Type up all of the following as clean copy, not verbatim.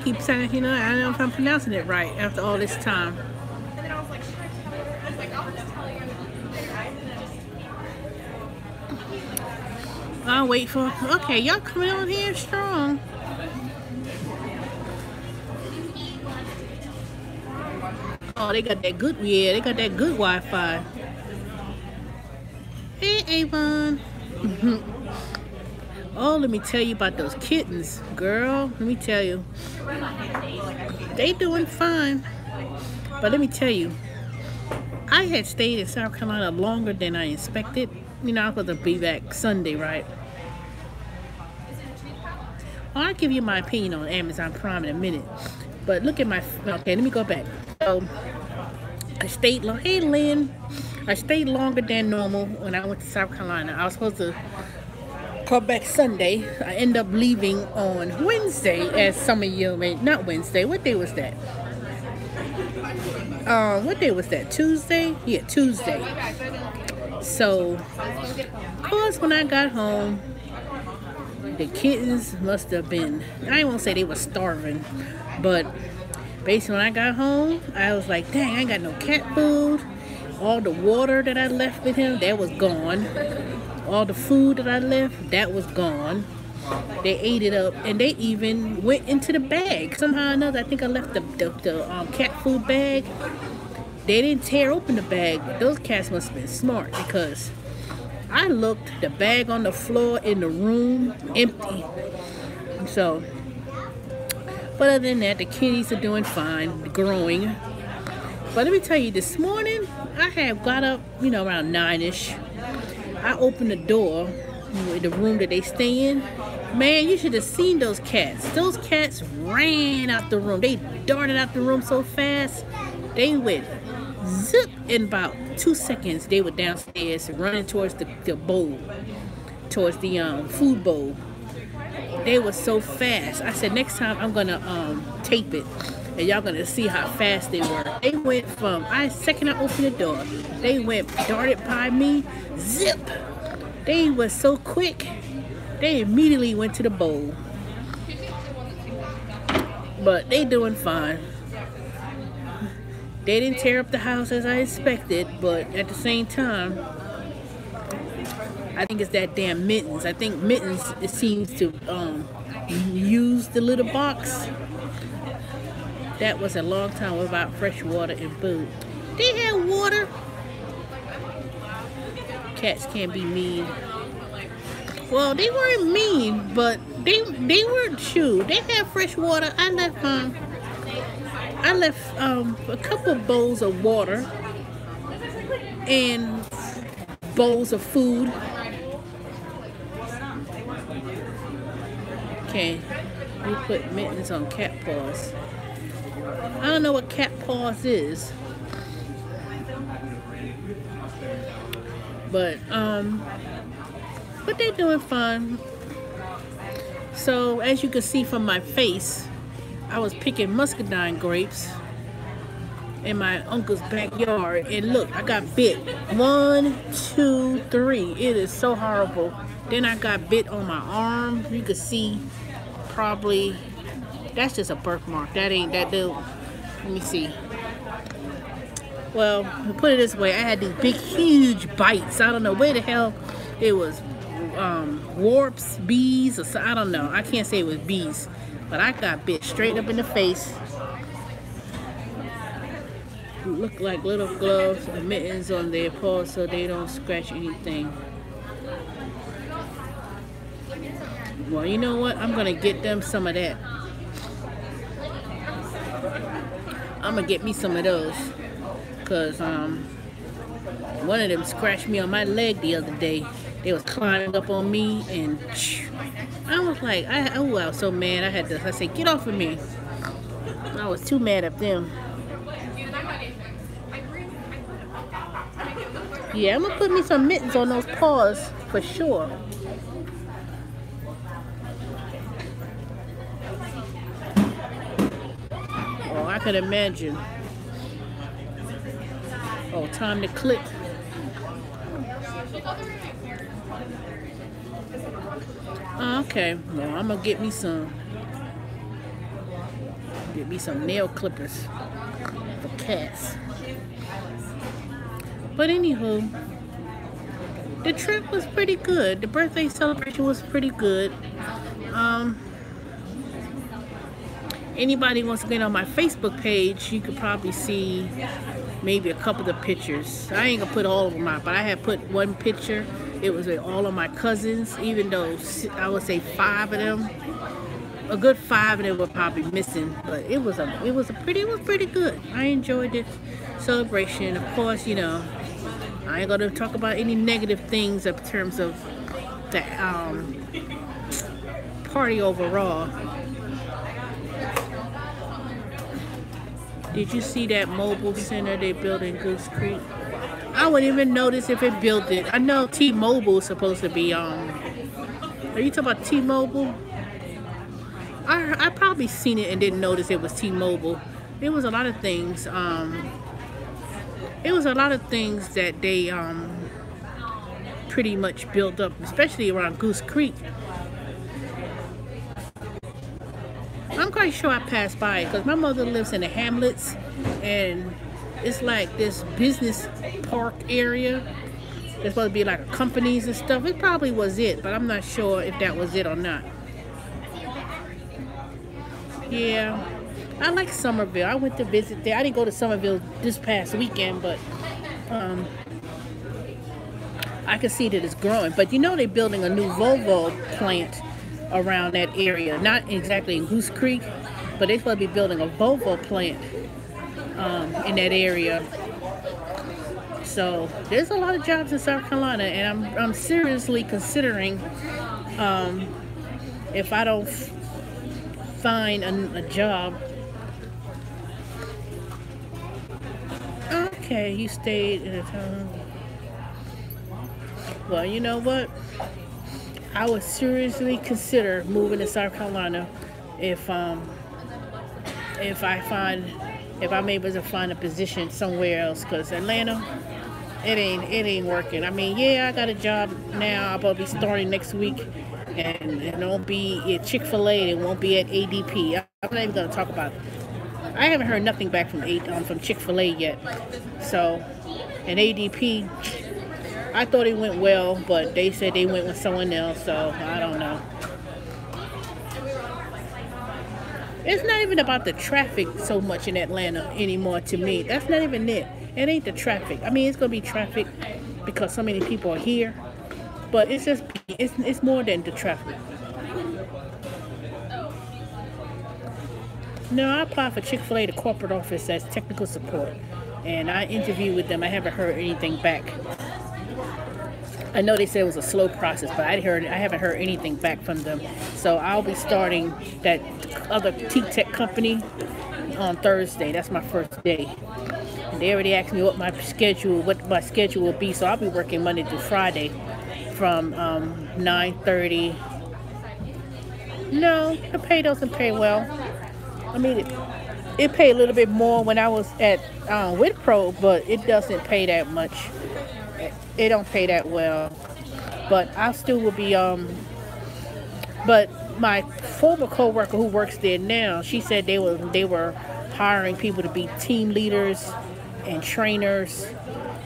keep saying, you know, I don't know if I'm pronouncing it right after all this time. I'll wait for. Okay, y'all coming on here strong. Oh, they got that good. Yeah, they got that good Wi-Fi. Hey, Avon. Oh, let me tell you about those kittens, girl. Let me tell you, they doing fine. But let me tell you, I had stayed in South Carolina longer than I expected. You know, I was supposed to be back Sunday, right? Well, I'll give you my opinion on Amazon Prime in a minute. But look at my... Okay, let me go back. So, I stayed... Hey, Lynn. I stayed longer than normal when I went to South Carolina. I was supposed to come back Sunday. I ended up leaving on Wednesday, as some of you may... Not Wednesday. What day was that? What day was that? Tuesday? Yeah, Tuesday. So, of course, when I got home, the kittens must have been, I won't say they were starving, but basically when I got home, I was like, dang, I ain't got no cat food. All the water that I left with him, that was gone. All the food that I left, that was gone. They ate it up, and they even went into the bag. Somehow or another, I think I left the cat food bag. They didn't tear open the bag. Those cats must have been smart, because I looked, the bag on the floor in the room, empty. So, but other than that, the kitties are doing fine, growing. But let me tell you, this morning, I had got up, you know, around 9-ish. I opened the door, the room that they stay in. Man, you should have seen those cats. Those cats ran out the room. They darted out the room so fast. They went zip in about 2 seconds. They were downstairs running towards the bowl, towards the food bowl. They were so fast. I said next time I'm gonna tape it, and y'all gonna see how fast they were. They went from second I opened the door, they darted by me, zip. They were so quick. They immediately went to the bowl. But they doing fine. They didn't tear up the house as I expected, but at the same time, I think it's that damn Mittens. I think Mittens, it seems to use the little box. That was a long time without fresh water and food. They had water. Cats can't be mean. Well, they weren't mean, but they weren't chewed. They had fresh water. I left a couple bowls of water and bowls of food. Okay, we put Mittens on cat paws. I don't know what cat paws is, but they're doing fine. So as you can see from my face, I was picking muscadine grapes in my uncle's backyard, and look, I got bit. 1, 2, 3. It is so horrible. Then I got bit on my arm. You could see probably that's just a birthmark. That ain't that dude. Let me see. Well, to put it this way, I had these big, huge bites. I don't know where the hell it was. Warps, bees, or so, I don't know. I can't say it was bees, but I got bit straight up in the face. Look like little gloves and mittens on their paws so they don't scratch anything. Well, you know what? I'm gonna get them some of that. I'm gonna get me some of those, cause one of them scratched me on my leg the other day. They was climbing up on me, and I was like, I was so mad. I said, get off of me. I was too mad at them. Yeah, I'm gonna put me some mittens on those paws for sure. Oh, I could imagine. Oh, time to clip. Oh, okay, well, I'm gonna get me some. Get me some nail clippers for cats. But anywho, the trip was pretty good. The birthday celebration was pretty good. Anybody wants to get on my Facebook page, you could probably see maybe a couple of the pictures. I ain't gonna put all of them out, but I had put one picture. It was with all of my cousins, even though I would say 5 of them. A good 5 of them were probably missing, but it was pretty good. I enjoyed this celebration. Of course, you know, I ain't gonna talk about any negative things in terms of the party overall. Did you see that mobile center they built in Goose Creek? I wouldn't even notice if it built it. I know T-Mobile is supposed to be are you talking about T-Mobile? I probably seen it and didn't notice it was T-Mobile. It was a lot of things. It was a lot of things that they pretty much built up, especially around Goose Creek. I'm quite sure I passed by it because my mother lives in the Hamlets, and it's like this business park area. There's supposed to be like companies and stuff. It probably was it, but I'm not sure if that was it or not. Yeah, I like Somerville. I went to visit there. I didn't go to Somerville this past weekend, but I can see that it's growing. But you know they're building a new Volvo plant around that area. Not exactly in Goose Creek, but they're supposed to be building a Volvo plant in that area. So there's a lot of jobs in South Carolina, and I'm seriously considering if I don't find a job. Okay, you stayed in a town. Well, you know what? I would seriously consider moving to South Carolina if I'm able to find a position somewhere else, because Atlanta, it ain't working. I mean, yeah, I got a job now. I'll probably be starting next week, and it won't be at Chick-fil-A. It won't be at ADP. I'm not even gonna talk about it. I haven't heard nothing back from Chick-fil-A yet. So, and ADP, I thought it went well, but they said they went with someone else, so I don't know. It's not even about the traffic so much in Atlanta anymore to me. That's not even it. It ain't the traffic. I mean, it's going to be traffic because so many people are here, but it's just, it's more than the traffic. No, I applied for Chick-fil-A, the corporate office, as technical support, and I interviewed with them. I haven't heard anything back. I know they said it was a slow process, but I haven't heard anything back from them. So I'll be starting that other T-Tech company on Thursday. That's my first day. And they already asked me what my schedule will be. So I'll be working Monday through Friday from 9:30. No, the pay doesn't pay well. I mean, it paid a little bit more when I was at Wipro, but it doesn't pay that much. It don't pay that well, but I still will be but my former co-worker who works there now, she said they were hiring people to be team leaders and trainers,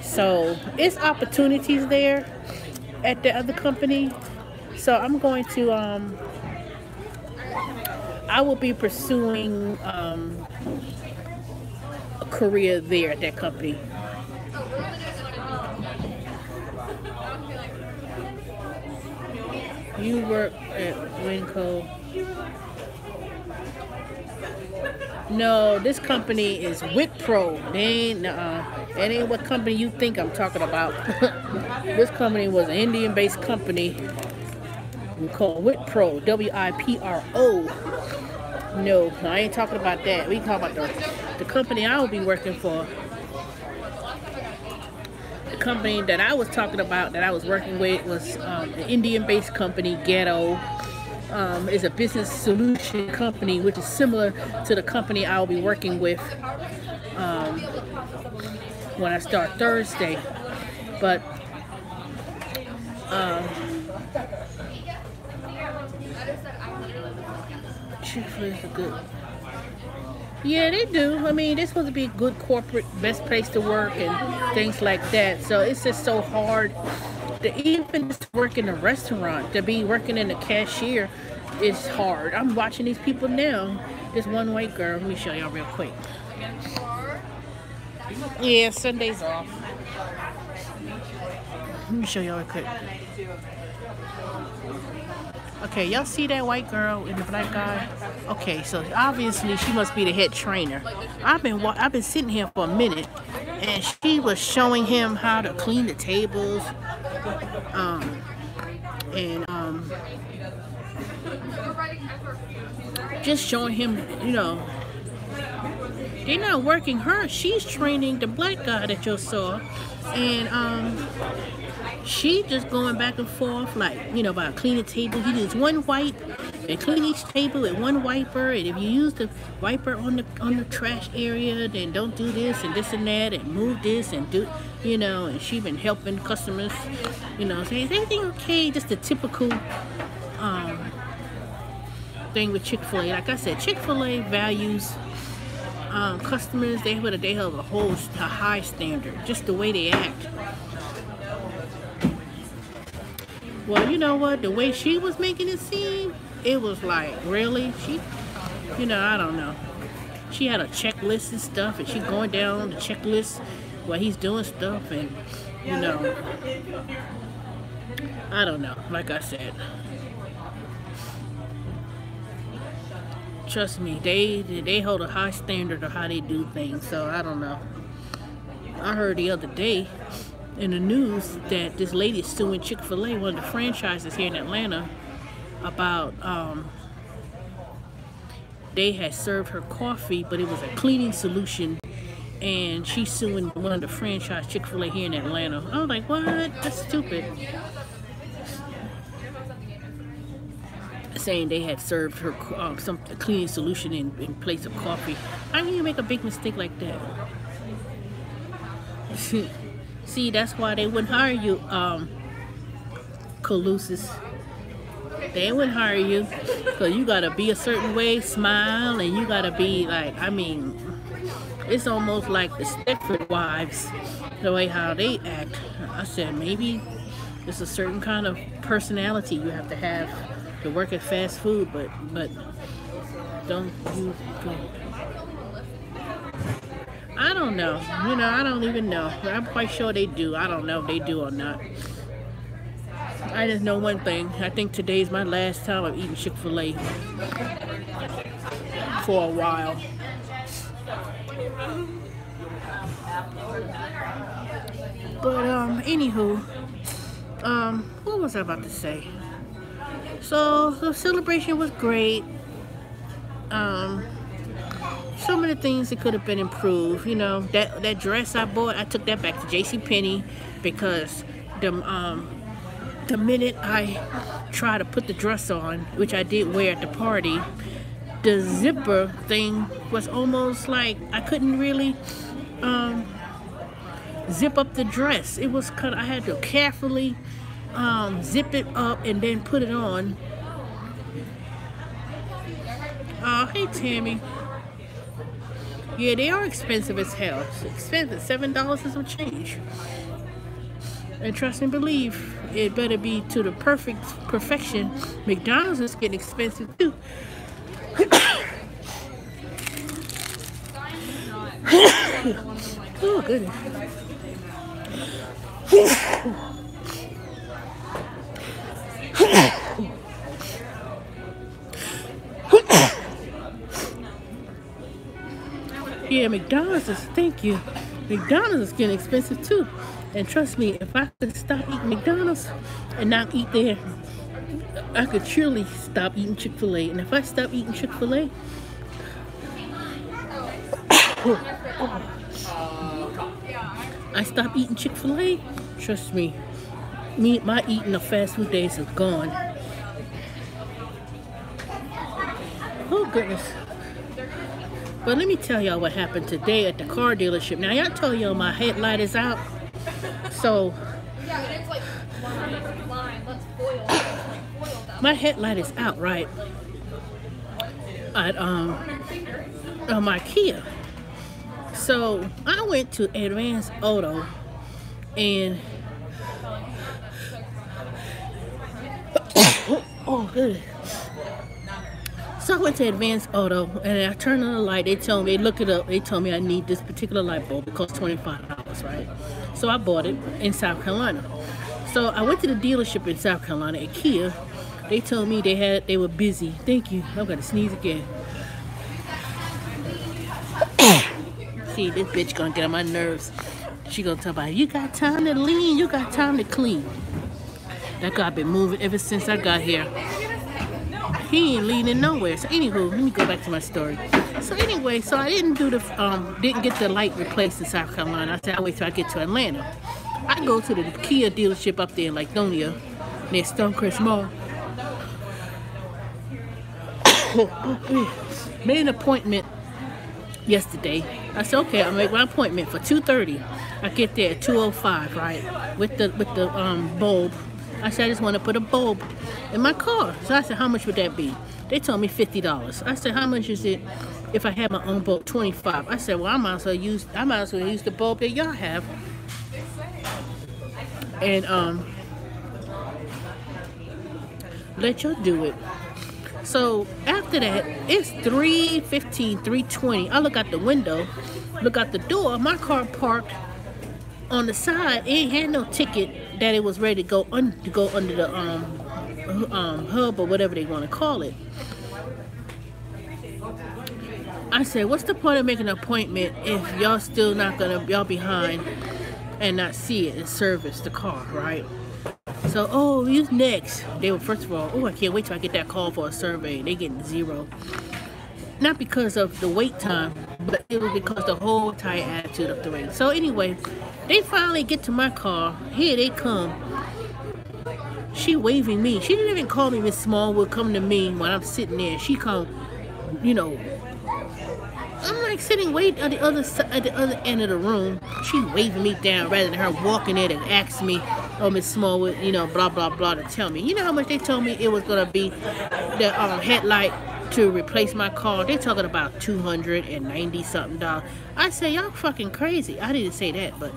so it's opportunities there at the other company. So I'm going to I will be pursuing a career there at that company. You work at Winco. No, this company is Wipro. They ain't, it ain't what company you think I'm talking about. This company was an Indian-based company. We call Wipro, W-I-P-R-O. No, I ain't talking about that. We talk about the company I will be working for. Company that I was talking about, that I was working with, was an Indian-based company, Ghetto. Is a business solution company, which is similar to the company I'll be working with when I start Thursday. But Chick-fil-A is good. Yeah, they do. I mean, they're supposed to be a good corporate, best place to work and things like that. So it's just so hard to even just work in a restaurant, to be working in a cashier is hard. I'm watching these people now. This one white girl, let me show y'all real quick. Yeah, Sunday's off. Let me show y'all real quick. Okay, y'all see that white girl and the black guy? Okay, so obviously she must be the head trainer. I've been sitting here for a minute, and she was showing him how to clean the tables, and just showing him, you know, they're not working her. She's training the black guy that you saw, and she just going back and forth, like, you know, about cleaning table. He does one wipe and clean each table with one wiper, and if you use the wiper on the trash area, then don't do this and this and that and move this and do, you know. And she been helping customers, you know, saying, is everything okay? Just the typical thing with Chick-fil-A. Like I said, Chick-fil-A values customers. They have a high standard, just the way they act. Well, you know what? The way she was making it seem, it was like, really? She, you know, I don't know. She had a checklist and stuff, and she going down the checklist while he's doing stuff, and, you know, I don't know. Like I said, trust me, they hold a high standard of how they do things, so I don't know. I heard the other day in the news that this lady is suing Chick-fil-A, one of the franchises here in Atlanta, about they had served her coffee, but it was a cleaning solution, and she's suing one of the franchise Chick-fil-A here in Atlanta. I was like, what? That's stupid. Saying they had served her some cleaning solution in place of coffee. How can you make a big mistake like that? See, that's why they wouldn't hire you, Colossus. They wouldn't hire you, because you gotta be a certain way, smile, and you gotta be like, I mean, it's almost like the Stepford wives, the way how they act. I said, maybe it's a certain kind of personality you have to work at fast food, but don't you go. I don't know. You know, I don't even know. I'm quite sure they do. I don't know if they do or not. I just know one thing. I think today's my last time of eating Chick-fil-A for a while. But anywho, what was I about to say? So the celebration was great. Some of the things that could have been improved, you know, that dress I bought, I took that back to JCPenney, because the minute I tried to put the dress on, which I did wear at the party, the zipper thing was almost like I couldn't really zip up the dress. It was I had to carefully zip it up and then put it on. Hey Tammy. Yeah, they are expensive as hell. It's expensive, $7 and some change. And trust and believe, it better be to the perfection. McDonald's is getting expensive too. Oh goodness. Yeah, McDonald's is, thank you. McDonald's is getting expensive too. And trust me, if I could stop eating McDonald's and not eat there, I could surely stop eating Chick-fil-A. And if I stop eating Chick-fil-A, I stop eating Chick-fil-A, trust me, my eating of fast food days is gone. Oh goodness. But let me tell y'all what happened today at the car dealership. Now, y'all told y'all my headlight is out. So, my headlight is out, right? my Kia. So I went to Advanced Auto and oh good. So I went to Advanced Auto and I turned on the light. They told me, look it up. They told me I need this particular light bulb. It costs $25, right? So I bought it in South Carolina. So I went to the dealership in South Carolina at Kia. They told me they were busy. Thank you. I'm gonna sneeze again. See, this bitch gonna get on my nerves. She gonna talk about, you got time to lean, you got time to clean. That guy been moving ever since I got here. He ain't leading nowhere. So anywho, let me go back to my story. So anyway, so I didn't get the light replaced in South Carolina. I said I'll wait till I get to Atlanta. I go to the Kia dealership up there in Lithonia, near Stonecrest Mall. Made an appointment yesterday. I said, okay, I'll make my appointment for 2:30. I get there at 2:05, right? With the bulb. I said, I just want to put a bulb in my car. So I said, how much would that be? They told me $50. I said, how much is it if I had my own bulb? $25. I said, well, I might as well use the bulb that y'all have. And let y'all do it. So after that, it's 3:15, 3:20. I look out the window, look out the door. My car parked on the side. It ain't had no ticket that it was ready to go under the hub or whatever they want to call it. I said, what's the point of making an appointment if y'all still not gonna, y'all behind and not see it and service the car, right? So, oh, who's next? They were, first of all, oh, I can't wait till I get that call for a survey. They getting 0. Not because of the wait time, but it was because the whole entire attitude of the wait. So anyway, they finally get to my car. Here they come. She waving me. She didn't even call me Miss Smallwood, come to me when I'm sitting there. She come, you know, I'm like sitting waiting at the other side, at the other end of the room. She waving me down rather than her walking in and ask me, oh, Miss Smallwood, you know, blah, blah, blah, to tell me. You know how much they told me it was going to be the headlight to replace my car? They talking about $290 something. I said, y'all fucking crazy. I didn't say that, but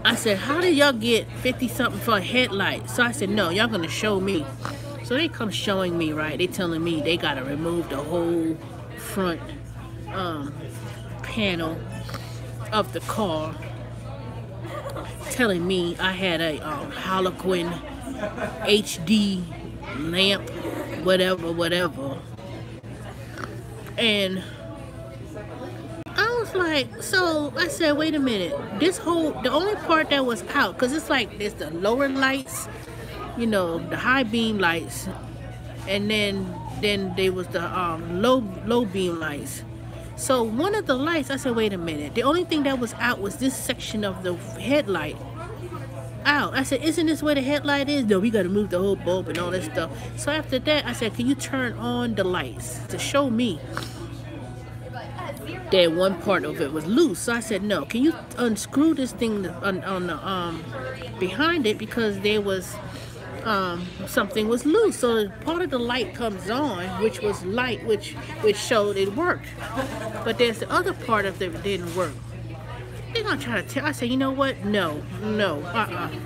I said, how did y'all get 50 something for a headlight? So I said, no, y'all gonna show me. So they come showing me, right? They telling me they gotta remove the whole front panel of the car, telling me I had a halogen HD lamp, whatever. And I was like, so I said, wait a minute, the only part that was out, because it's like there's the lower lights, you know, the high beam lights, and then there was the low beam lights. So one of the lights, I said, wait a minute, the only thing that was out was this section of the headlight out. I said, isn't this where the headlight is? No, we gotta move the whole bulb and all that stuff. So after that, I said, can you turn on the lights to show me that one part of it was loose? So I said, no, can you unscrew this thing on the behind it, because there was something was loose. So part of the light comes on, which was light, which showed it worked, but there's the other part of it that didn't work. They're gonna try to tell. I said, you know what? No,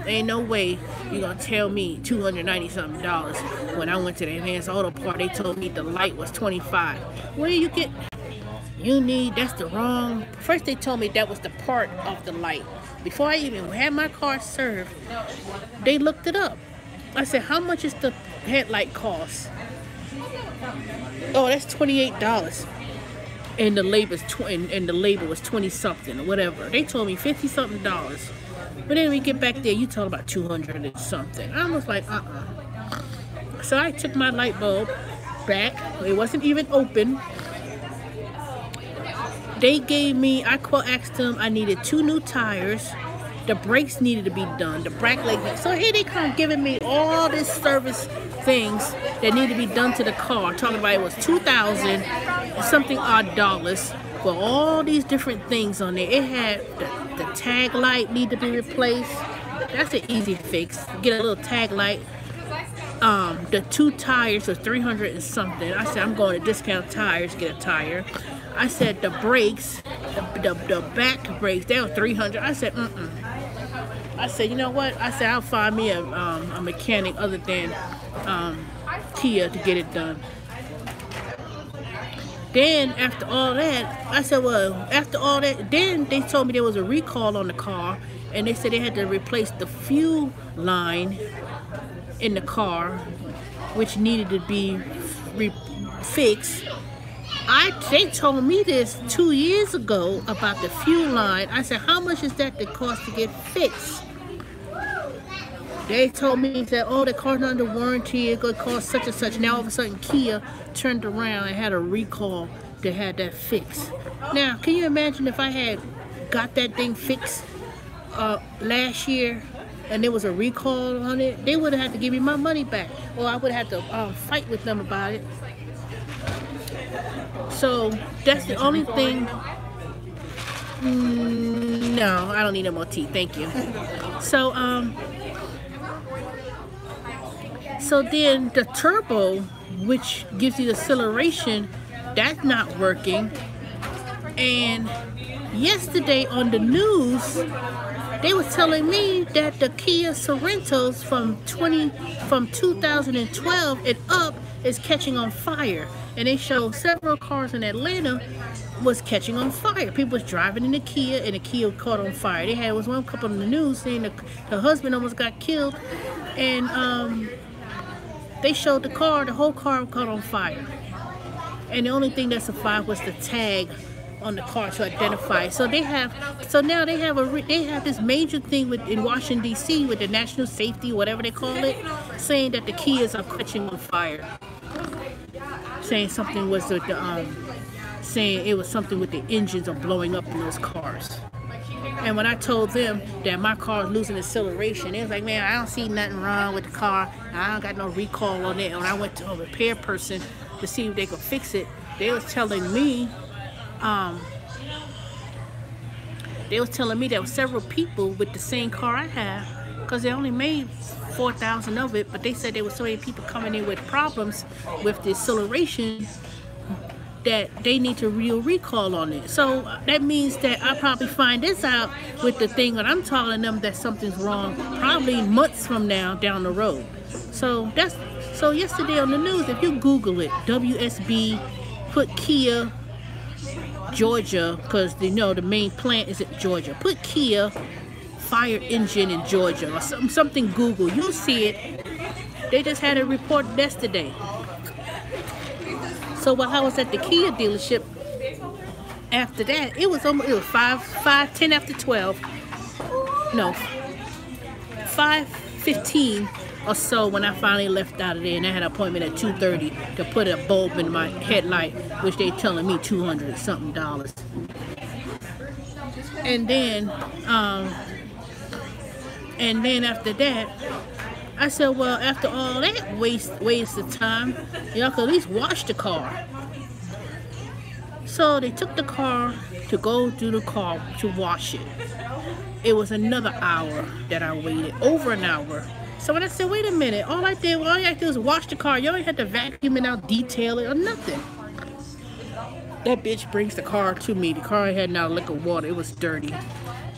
ain't no way you're gonna tell me $290 something when I went to the Advanced Auto part. They told me the light was $25. Where you get? That's the wrong. First they told me that was the part of the light. Before I even had my car served, they looked it up. I said, how much is the headlight cost? Oh, that's $28. And the labor was 20 something or whatever. They told me $50 something. But then we get back there, you talk about 200 and something. I was like, So I took my light bulb back. It wasn't even open. They gave me, I asked them, I needed 2 new tires. The brakes needed to be done. The brake light. So here they come giving me all this service things that need to be done to the car. Talking about it was $2,000 something odd dollars for all these different things on there. It had the tag light need to be replaced. That's an easy fix. Get a little tag light. the 2 tires are 300 and something. I said, I'm going to Discount Tires, get a tire. I said, the brakes, the back brakes, they were 300. I said, I said, you know what? I said, I'll find me a mechanic other than Kia to get it done. Then after all that, I said, well, after all that, then they told me there was a recall on the car, and they said they had to replace the fuel line in the car, which needed to be fixed. They told me this 2 years ago about the fuel line. I said, how much is that cost to get fixed? They told me that, oh, the car's not under warranty, it could cost such and such. Now all of a sudden Kia turned around and had a recall that had that fixed. Now, can you imagine if I had got that thing fixed last year and there was a recall on it? They would have had to give me my money back, or I would have had to fight with them about it. So that's the only thing. No, I don't need no more tea, thank you. So then the turbo, which gives you the acceleration, that's not working. And yesterday on the news, they were telling me that the Kia Sorentos from 2012 and up is catching on fire. And they showed several cars in Atlanta was catching on fire. People was driving in the Kia, and the Kia caught on fire. Was one couple on the news saying the husband almost got killed, and they showed the whole car caught on fire. And the only thing that survived was the tag on the car to identify it. So now they have this major thing in Washington D.C. with the national safety, whatever they call it, saying that the Kias are catching on fire. Saying something was with saying it was something with the engines are blowing up in those cars. And when I told them that my car is losing acceleration, they was like, man, I don't see nothing wrong with the car. I don't got no recall on it. And when I went to a repair person to see if they could fix it, they was telling me there were several people with the same car I have, because they only made 4,000 of it, but they said there were so many people coming in with problems with the acceleration that they need to recall on it. So that means that I probably find this out with the thing when I'm telling them that something's wrong, probably months from now down the road. So yesterday on the news, if you Google it, WSB, put Kia Georgia, because the main plant is at Georgia. Put Kia fire engine in Georgia or something. Google, you'll see it. They just had a report yesterday. So while I was at the Kia dealership, after that, it was 10 after 12. No, 5:15 or so when I finally left out of there, and I had an appointment at 2:30 to put a bulb in my headlight, which they telling me $200 something. And then after that, I said, well, after all that waste of time, y'all could at least wash the car. So they took the car to go do the car to wash it. It was another hour that I waited, over an hour. So when I said, wait a minute, all you had to do was wash the car. You only had to vacuum it out, detail it, or nothing. That bitch brings the car to me. The car had now liquid water. It was dirty.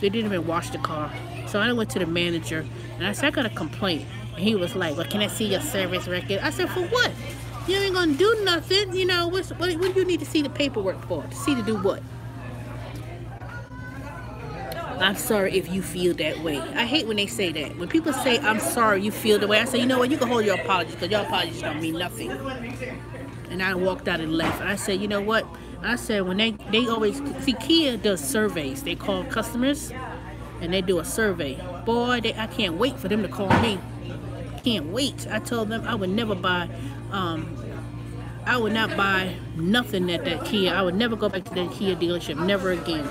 They didn't even wash the car. So I went to the manager, and I said, I got a complaint. And he was like, well, can I see your service record? I said, for what? You ain't gonna do nothing. What do you need to see the paperwork for? To see to do what? I'm sorry if you feel that way. I hate when they say that. When people say, I'm sorry you feel the way, I say, you know what? You can hold your apologies, because your apologies don't mean nothing. And I walked out and left. And I said, you know what? I said, when they always, see, Kia does surveys. They call customers, and they do a survey. Boy, I can't wait for them to call me. Can't wait. I told them I would never buy, I would not buy nothing at that Kia. I would never go back to that Kia dealership, never again.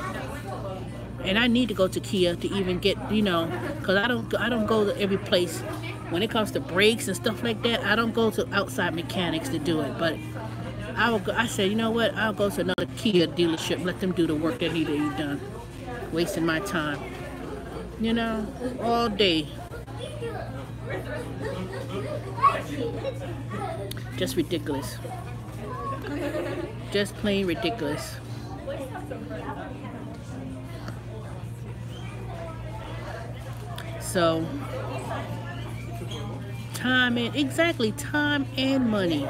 And I need to go to Kia to even get, because I don't go to every place. When it comes to brakes and stuff like that, I don't go to outside mechanics to do it. But I said, you know what? I'll go to another Kia dealership, let them do the work that he's done. Wasting my time. All day. Just ridiculous. Just plain ridiculous. So, time and money.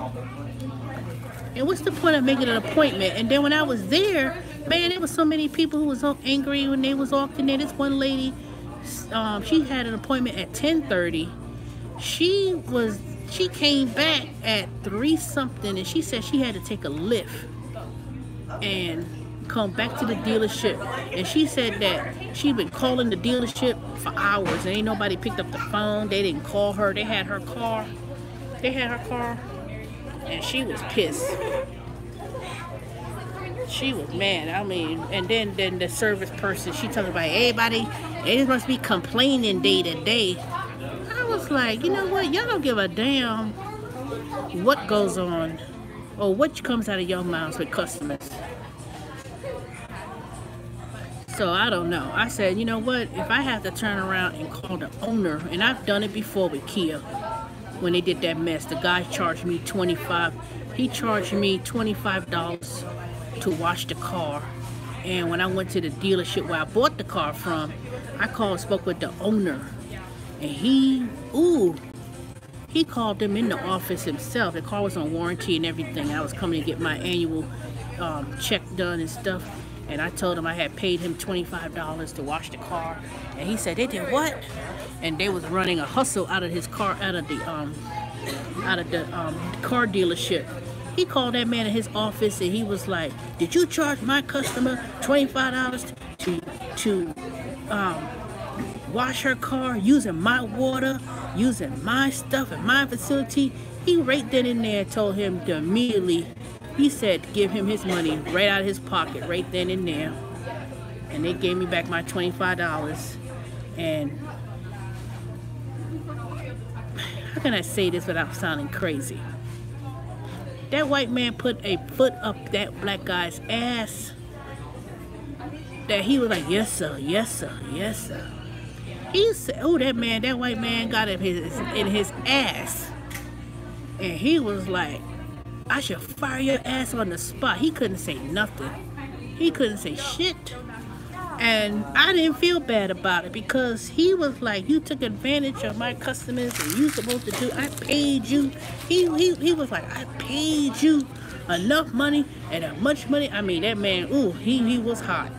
And what's the point of making an appointment? And then when I was there, man, there was so many people who was so angry when they was walking there. This one lady, she had an appointment at 10:30. She came back at 3 something, and she said she had to take a lift and come back to the dealership. And she said that she'd been calling the dealership for hours and ain't nobody picked up the phone. They didn't call her. They had her car, and she was pissed. She was mad. I mean, and then the service person, she told about everybody, they must be complaining day to day. I was like, you know what? Y'all don't give a damn what goes on or what comes out of your mouths with customers. So I don't know. I said, you know what? If I have to turn around and call the owner, and I've done it before with Kia, when they did that mess, the guy charged me $25. He charged me $25 to wash the car. And when I went to the dealership where I bought the car from, I called and spoke with the owner. And he called them in the office himself. The car was on warranty and everything. I was coming to get my annual check done and stuff. And I told him I had paid him $25 to wash the car. And he said, they did what? And they was running a hustle out of his car, out of the car dealership. He called that man in his office and he was like, did you charge my customer $25 to wash her car using my water, using my stuff and my facility? He right then and there told him to immediately, he said to give him his money right out of his pocket right then and there. And they gave me back my $25. And how can I say this without sounding crazy? That white man put a foot up that black guy's ass that he was like, yes sir, yes sir, yes sir. He said, oh, that white man got in his ass. And he was like, I should fire your ass on the spot. He couldn't say nothing. He couldn't say shit. And I didn't feel bad about it because he was like, you took advantage of my customers and you supposed to do, I paid you. He was like, I paid you enough money and that much money. I mean, that man, ooh, he was hot.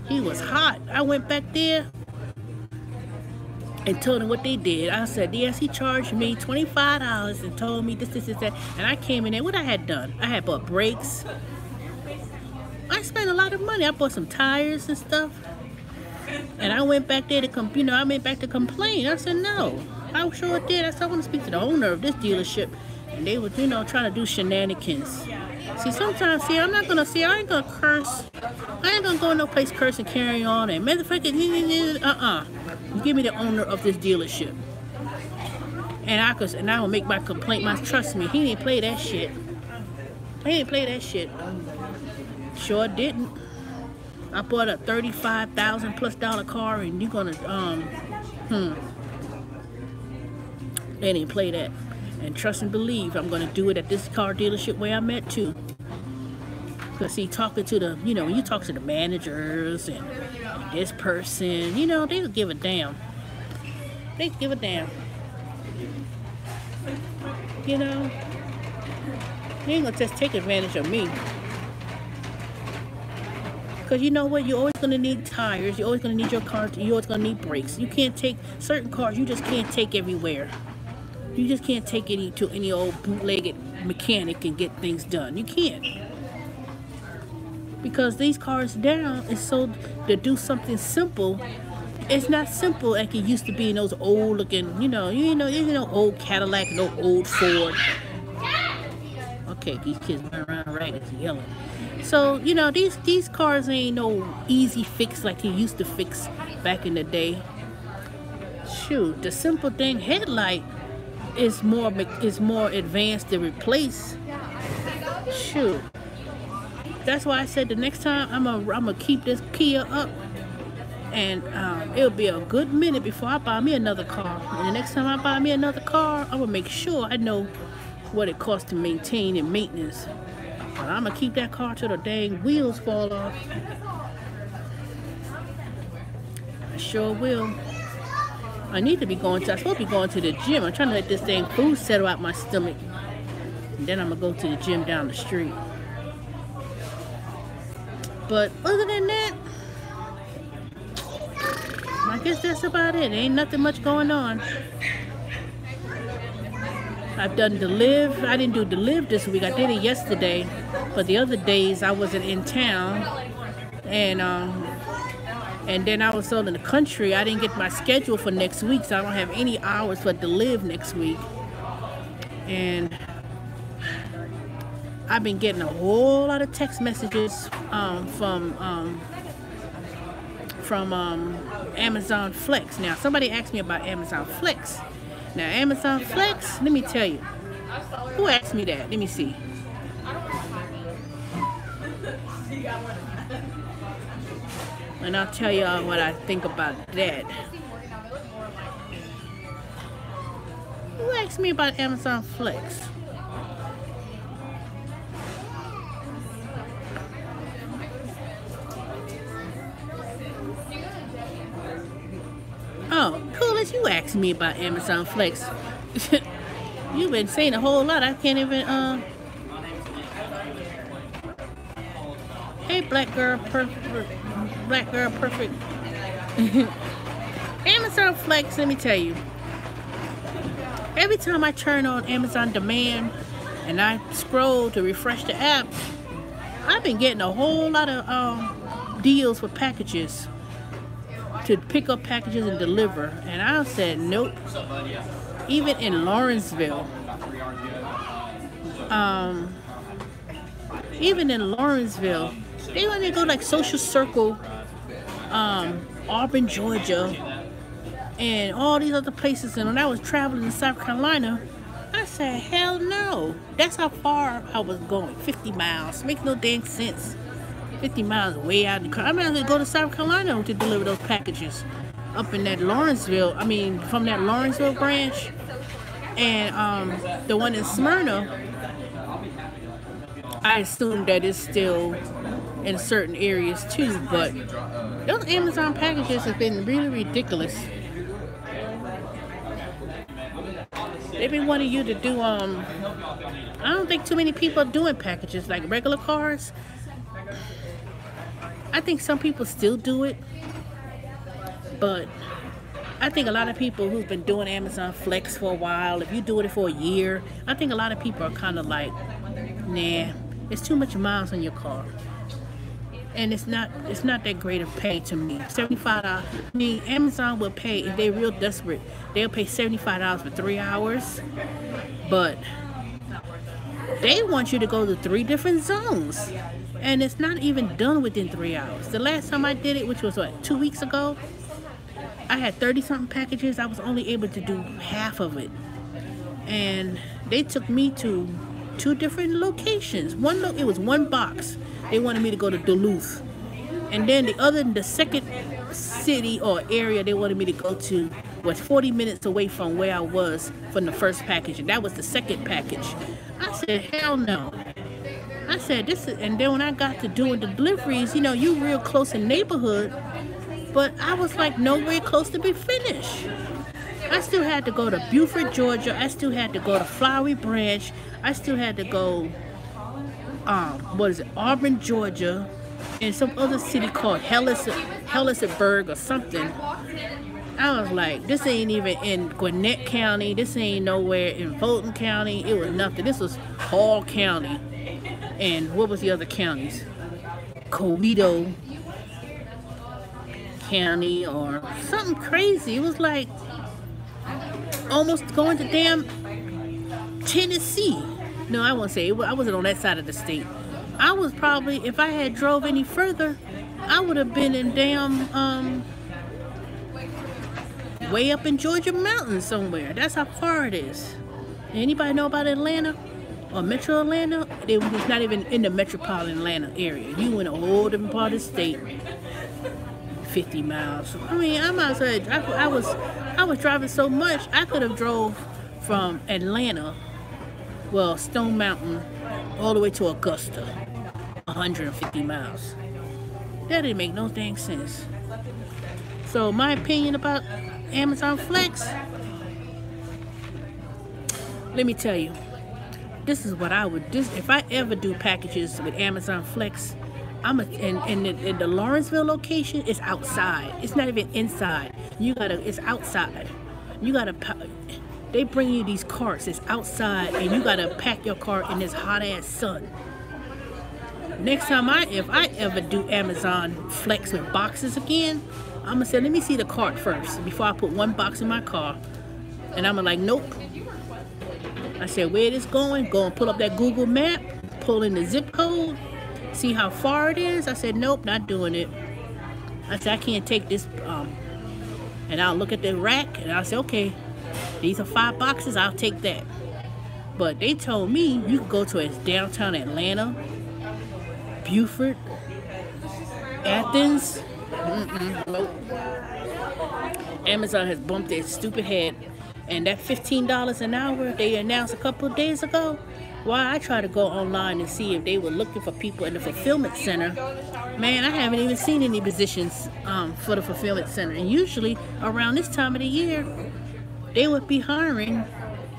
He was hot. I went back there and told him what they did. I said, yes, he charged me $25 and told me this, that. And I came in there, what I had done? I had bought brakes. I spent a lot of money. I bought some tires and stuff. And I went back there to complain. I said, no, I sure did. I said, I want to speak to the owner of this dealership. And they were, trying to do shenanigans. See, sometimes, I ain't going to curse. I ain't going to go no place curse and carry on. And matter of fact, give me the owner of this dealership. And I will make my complaint. Trust me, he didn't play that shit. Sure didn't. I bought a $35,000+ car and you gonna they didn't play that. And trust and believe I'm gonna do it at this car dealership where I'm at too. Cause see, talking to the, when you talk to the managers and this person, they don't give a damn. They give a damn. They ain't gonna just take advantage of me. Because you know what? You're always going to need tires. You're always going to need your car. You're always going to need brakes. You can't take certain cars. You just can't take everywhere. You just can't take it to any old bootlegged mechanic and get things done. You can't. Because these cars down is so to do something simple. It's not simple like it used to be in those old looking, old Cadillac, no old Ford. Okay, these kids run around ragged yelling. So, these cars ain't no easy fix like they used to fix back in the day. Shoot, the simple thing, headlight is more advanced to replace. Shoot. That's why I said the next time I'm gonna keep this Kia up. And it'll be a good minute before I buy me another car. And the next time I buy me another car, I will make sure I know what it costs to maintain and maintenance. But I'm gonna keep that car till the dang wheels fall off. I sure will. I need to be I'm supposed to be going to the gym. I'm trying to let this dang food settle out my stomach. And then I'm gonna go to the gym down the street. But other than that, I guess that's about it. Ain't nothing much going on. I've done Deliv. I didn't do Deliv this week. I did it yesterday. But the other days I wasn't in town. And then I was still in the country. I didn't get my schedule for next week, so I don't have any hours for Deliv next week. And I've been getting a whole lot of text messages from Amazon Flex. Now, somebody asked me about Amazon Flex. Now, Amazon Flex, let me tell you. Who asked me that? Let me see. And I'll tell y'all what I think about that. Who asked me about Amazon Flex? Oh, Coolest, you asked me about Amazon Flex. You've been saying a whole lot. I can't even, Hey, black girl, perfect. Amazon Flex, let me tell you. Every time I turn on Amazon Demand and I scroll to refresh the app, I've been getting a whole lot of deals for packages. To pick up packages and deliver, and I said nope. Even in Lawrenceville, they want to go like Social Circle, Auburn, Georgia, and all these other places. And when I was traveling in South Carolina, I said hell no. That's how far I was going. 50 miles makes no dang sense. 50 miles way out in the car. I might as well go to South Carolina to deliver those packages up in that Lawrenceville. I mean, from that Lawrenceville branch. And the one in Smyrna, I assume that it's still in certain areas too. But those Amazon packages have been really ridiculous. They've been wanting you to do, I don't think too many people are doing packages like regular cars. I think some people still do it, but I think a lot of people who've been doing Amazon Flex for a while, if you're doing it for a year, I think a lot of people are kind of like, nah, it's too much miles on your car. And it's not that great of pay to me. $75. I mean, Amazon will pay, if they're real desperate, they'll pay $75 for 3 hours, but they want you to go to 3 different zones. And it's not even done within 3 hours. The last time I did it, which was what, 2 weeks ago, I had 30-something packages. I was only able to do half of it. And they took me to 2 different locations. It was 1 box. They wanted me to go to Duluth. And then the second city or area they wanted me to go to was 40 minutes away from where I was from the first package. And that was the second package. I said, hell no. I said, and then when I got to doing the deliveries, you know, you real close in neighborhood, but I was like nowhere close to be finished. I still had to go to Beaufort, Georgia. I still had to go to Flowery Branch. I still had to go, Auburn, Georgia, and some other city called Hellisburg or something. I was like, this ain't even in Gwinnett County. This ain't nowhere in Fulton County. It was nothing. This was Hall County. And what was the other counties? Coweta County or something crazy. It was like almost going to damn Tennessee. No, I won't say it. I wasn't on that side of the state. I was probably, if I had drove any further, I would have been in damn way up in Georgia mountains somewhere. That's how far it is. Anybody know about Atlanta or Metro Atlanta? It's not even in the metropolitan Atlanta area. You in a whole different part of the state. 50 miles. I mean, I might as well. I was driving so much. I could have drove from Atlanta, well, Stone Mountain, all the way to Augusta, 150 miles. That didn't make no dang sense. So my opinion about Amazon Flex, let me tell you, this is what I would do. If I ever do packages with Amazon Flex, in the Lawrenceville location, it's outside. It's not even inside. It's outside. They bring you these carts. It's outside, and you gotta pack your cart in this hot ass sun. Next time if I ever do Amazon Flex with boxes again, I'm gonna say, let me see the cart first before I put one box in my car. And I'm gonna like, nope. I said, where it is going? Go and pull up that Google map, pull in the zip code, see how far it is. I said, nope, not doing it. I said, I can't take this. And I'll look at the rack and I'll say, okay, these are 5 boxes, I'll take that. But they told me you could go to downtown Atlanta, Beaufort, Athens. Nope. Amazon has bumped their stupid head. And that $15 an hour they announced a couple of days ago, why I try to go online and see if they were looking for people in the fulfillment center. Man, I haven't even seen any positions for the fulfillment center. And usually around this time of the year, they would be hiring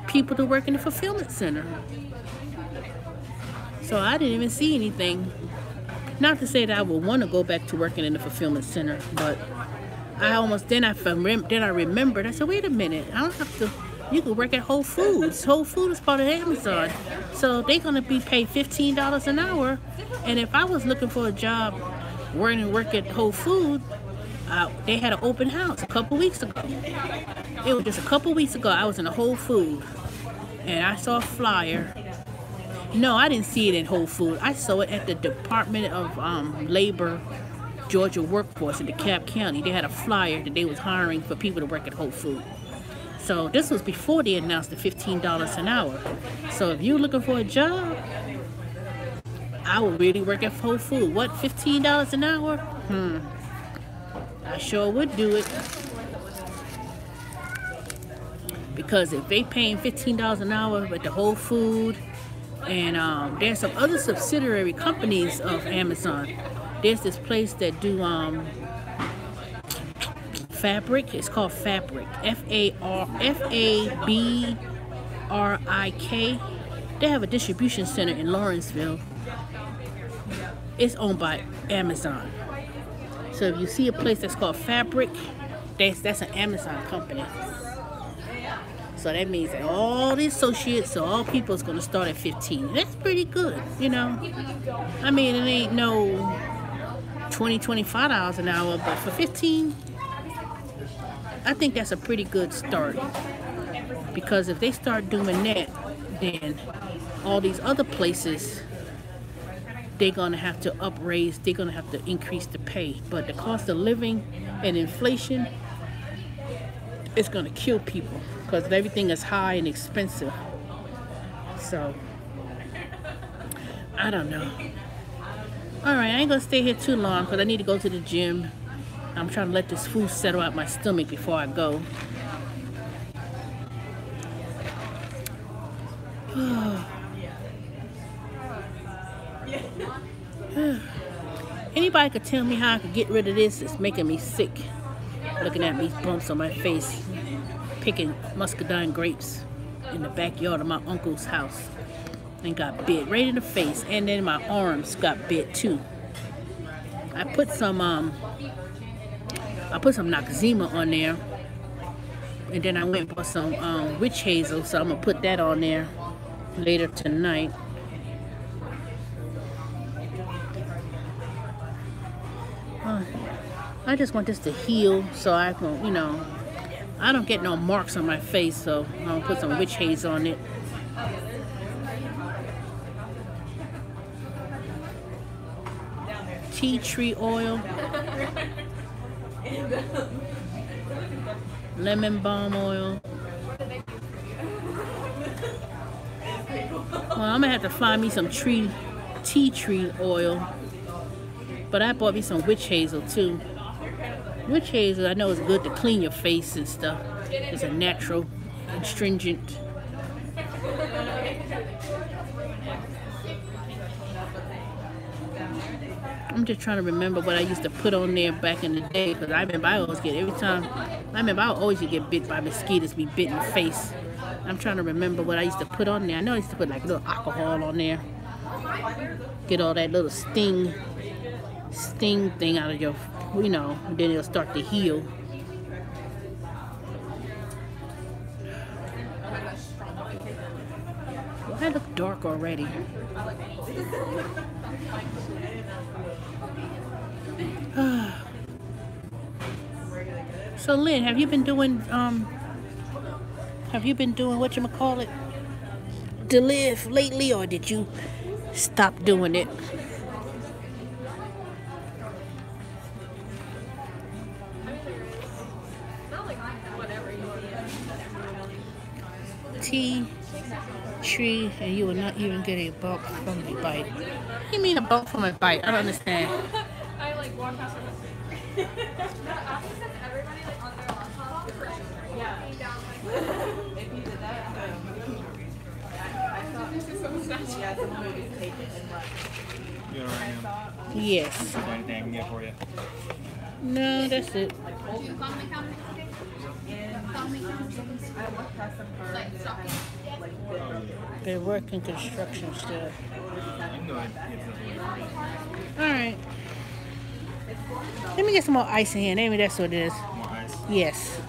people to work in the fulfillment center. So I didn't even see anything. Not to say that I would want to go back to working in the fulfillment center, but then I remembered. I said, wait a minute, I don't have to. You can work at Whole Foods. Whole Foods is part of Amazon, so they're gonna be paid $15 an hour. And if I was looking for a job, work at Whole Foods, they had an open house a couple weeks ago. It was just a couple weeks ago. I was in a Whole Foods, and I saw a flyer. No, I didn't see it in Whole Foods. I saw it at the Department of Labor, Georgia Workforce in DeKalb County. They had a flyer that they was hiring for people to work at Whole Foods. So this was before they announced the $15 an hour. So if you're looking for a job, I would really work at Whole Foods. What, $15 an hour? I sure would do it. Because if they paying $15 an hour at the Whole Foods, and there's some other subsidiary companies of Amazon. There's this place that do fabric. It's called Fabric. F-A-B-R-I-K. They have a distribution center in Lawrenceville. It's owned by Amazon. So if you see a place that's called Fabric, that's an Amazon company. So that means that all the associates, so all people is going to start at 15. That's pretty good, you know. I mean, it ain't no $20, $25 an hour, but for 15, I think that's a pretty good start. Because if they start doing that, then all these other places, they're going to have to they're going to have to increase the pay. But the cost of living and inflation, it's going to kill people because everything is high and expensive. So, I don't know. Alright, I ain't going to stay here too long because I need to go to the gym. I'm trying to let this food settle out my stomach before I go. Anybody could tell me how I could get rid of this? It's making me sick. Looking at these bumps on my face. Picking muscadine grapes in the backyard of my uncle's house. And got bit right in the face. And then my arms got bit too. I put some Noxzema on there. And then I went and bought some witch hazel. So I'm going to put that on there later tonight. I just want this to heal so I can, you know, I don't get no marks on my face, so I'm going to put some witch hazel on it. Tea tree oil. Lemon balm oil. Well, I'm going to have to find me some tea tree oil. But I bought me some witch hazel too. Witch hazel, I know it's good to clean your face and stuff. It's a natural astringent. I'm just trying to remember what I used to put on there back in the day, because I remember I always get bit by mosquitoes, be bit in the face. I'm trying to remember what I used to put on there. I know I used to put like a little alcohol on there. Get all that little sting thing out of your, you know, and then it'll start to heal. Well, I look dark already. So Lynn, have you been doing whatchamacallit to live lately, or did you stop doing it? Tea tree, and you will not even get a bulk from a bite. What do you mean a bulk from a bite? I don't understand. I like walk past everybody like on their laptop. Yeah. If you did that, I thought this is so sad. Yeah, someone would just take it and run. You alright now? Yes. Is there anything I can get for you? No, that's it. Been working construction still. Alright. Let me get some more ice in here. Maybe that's what it is. More ice? Yes.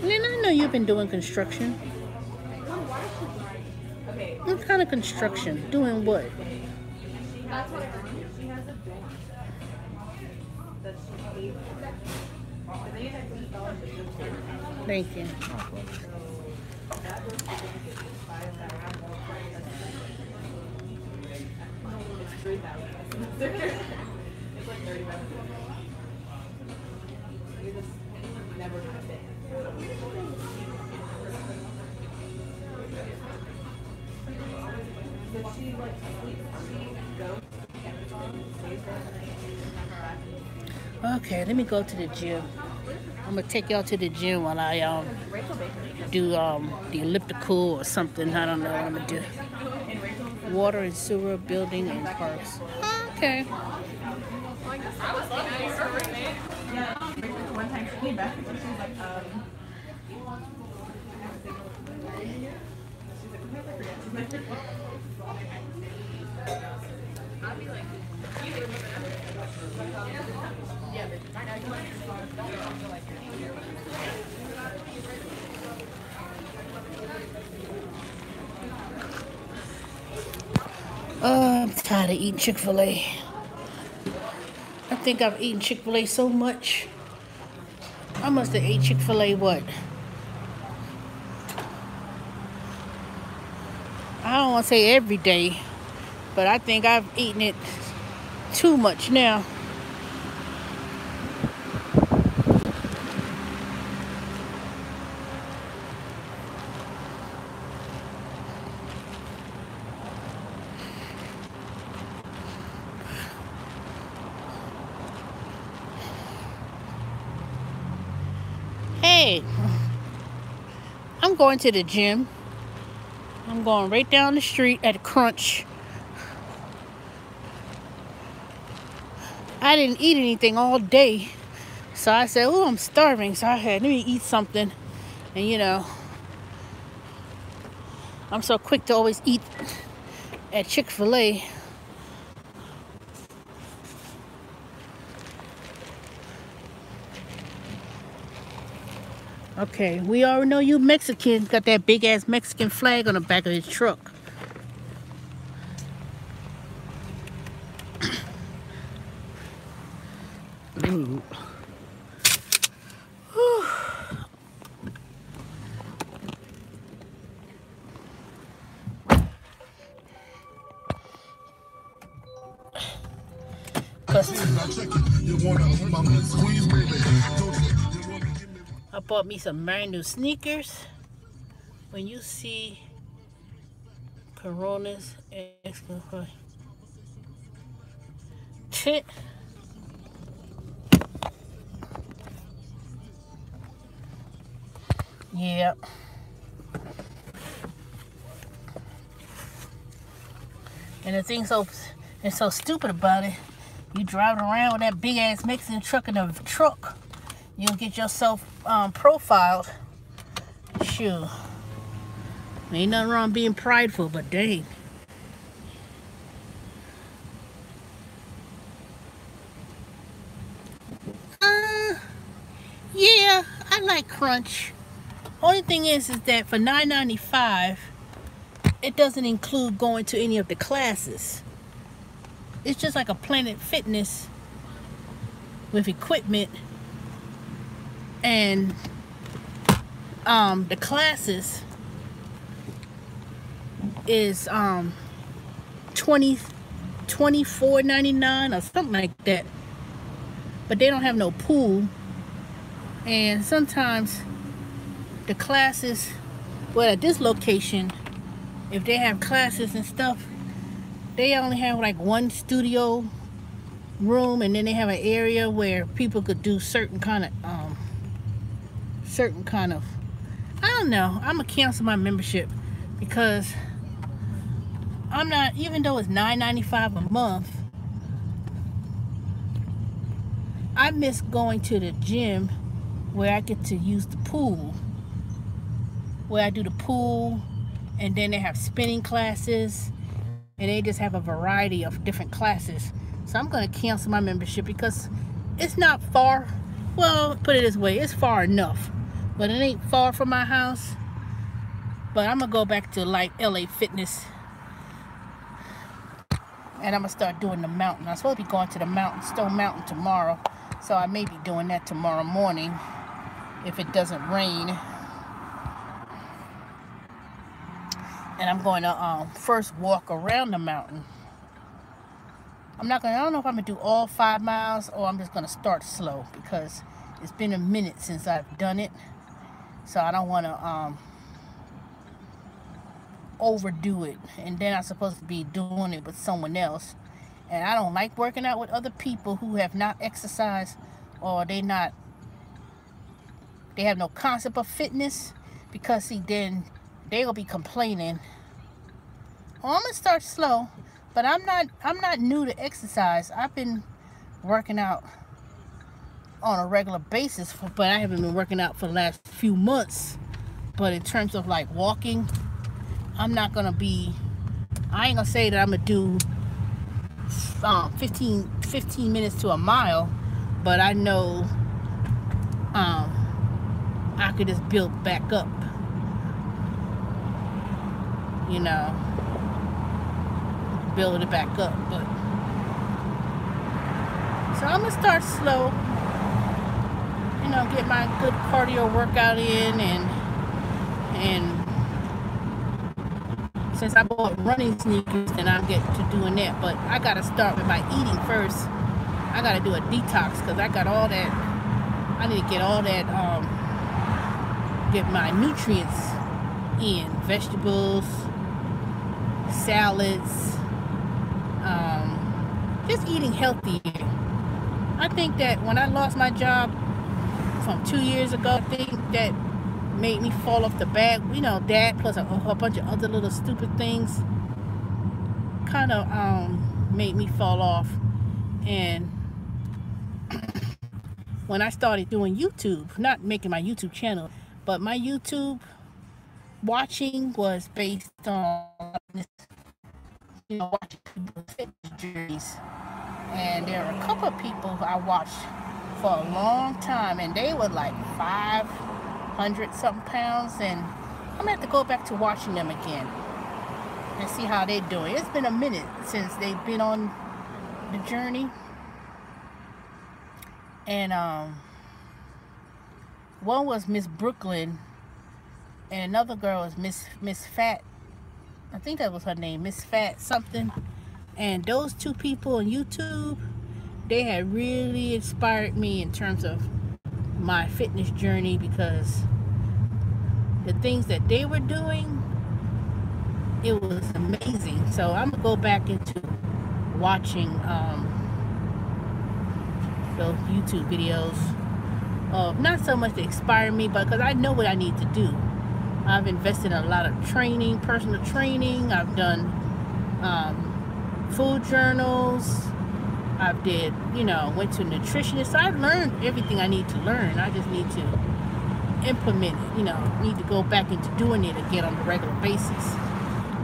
Lynn, I know you've been doing construction. What kind of construction? Doing what? Thank you. Okay, let me go to the gym. I'm gonna take y'all to the gym while I do the elliptical or something. I don't know what I'm gonna do. Water and sewer, building and parks. Okay. One time she came back and she was like, I'll be like, you remember that? Yeah, but right now you want to like I'm tired of eating Chick-fil-A. I think I've eaten Chick-fil-A so much. I must have ate Chick-fil-A what? I don't want to say every day, but I think I've eaten it too much now. Hey, I'm going to the gym. I'm going right down the street at Crunch. I didn't eat anything all day, so I said, oh, I'm starving, so I had, let me eat something. And you know, I'm so quick to always eat at Chick-fil-A. Okay, we already know you Mexican. Got that big ass Mexican flag on the back of his truck. Ooh. I bought me some brand new sneakers. When you see Coronas, shit. Yeah. And the thing it's so stupid about it, you driving around with that big ass Mexican truck in a truck, you'll get yourself profiled. Shoot. Ain't nothing wrong being prideful, but dang. Yeah, I like Crunch. Only thing is that for $9.95, it doesn't include going to any of the classes. It's just like a Planet Fitness with equipment, and the classes is $24.99 or something like that. But they don't have no pool, and sometimes the classes, well, at this location, if they have classes and stuff, they only have like one studio room, and then they have an area where people could do certain kind of I don't know. I'm gonna cancel my membership because I'm not, even though it's $9.95 a month, I miss going to the gym where I get to use the pool, where I do the pool, and then they have spinning classes, and they just have a variety of different classes. So I'm going to cancel my membership because it's not far. Well, put it this way, it's far enough, but it ain't far from my house. But I'm going to go back to like LA Fitness, and I'm going to start doing the mountain. I'm supposed to be going to the mountain, Stone Mountain, tomorrow. So I may be doing that tomorrow morning if it doesn't rain. And I'm going to first walk around the mountain. I don't know if I'm going to do all 5 miles or I'm just going to start slow because it's been a minute since I've done it. So I don't want to overdo it. And then I'm supposed to be doing it with someone else. And I don't like working out with other people who have not exercised, or they have no concept of fitness, because see, then they'll be complaining. Oh, I'm gonna start slow, but I'm not new to exercise. I've been working out on a regular basis, but I haven't been working out for the last few months. But in terms of like walking, I ain't gonna say that I'm gonna do 15 minutes to a mile, but I know I could just build back up, you know, build it back up. But so I'm gonna start slow, you know, get my good cardio workout in, and since I bought running sneakers, then I'll get to doing that. But I gotta start with my eating first. I gotta do a detox because I got all that. I need to get all that, get my nutrients in. Vegetables, salads, just eating healthy. I think that when I lost my job from 2 years ago, I think that made me fall off the bag, you know, that plus a bunch of other little stupid things kind of made me fall off. And when I started doing YouTube, not making my YouTube channel, but my YouTube watching was based on, you know, watching people's fitness journeys. And there are a couple of people I watched for a long time, and they were like 500 something pounds, and I'm gonna have to go back to watching them again and see how they're doing. It's been a minute since they've been on the journey. And one was Miss Brooklyn, and another girl was Miss Fat. I think that was her name, Miss Fat something. And those two people on YouTube, they had really inspired me in terms of my fitness journey, because the things that they were doing, it was amazing. So I'm gonna go back into watching those YouTube videos of, not so much to inspire me, but because I know what I need to do. I've invested in a lot of training, personal training. I've done food journals. I've did, went to a nutritionist. So I've learned everything I need to learn. I just need to implement it, need to go back into doing it again on a regular basis.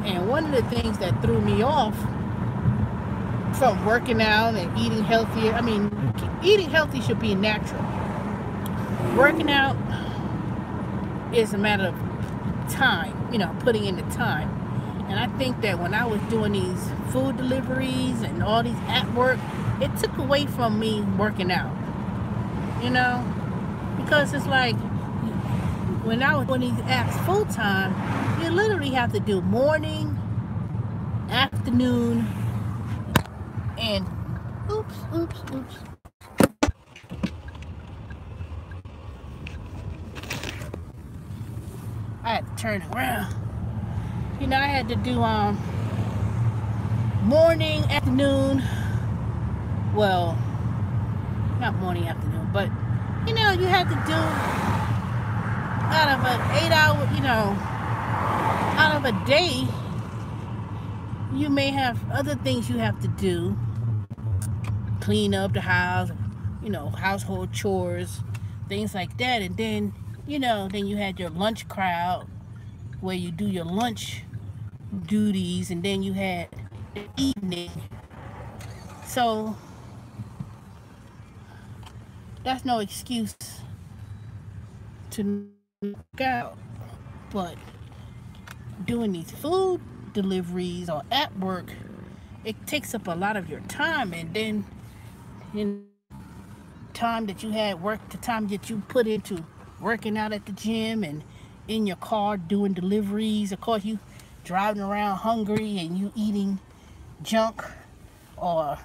And one of the things that threw me off from working out and eating healthier, eating healthy should be natural. Working out is a matter of time, putting in the time. And I think that when I was doing these food deliveries and all these at work, it took away from me working out, because it's like, when I was doing these apps full time, you literally have to do morning, afternoon, and oops. I had to turn around. I had to do morning, afternoon. Well, not morning, afternoon, but you had to do out of an 8-hour, out of a day, you may have other things you have to do. Clean up the house, household chores, things like that. And then, then you had your lunch crowd where you do your lunch duties, and then you had the evening. So that's no excuse to work out, but doing these food deliveries or at work, it takes up a lot of your time. And then time that you had work, the time that you put into working out at the gym and in your car doing deliveries, of course you driving around hungry and you eating junk, or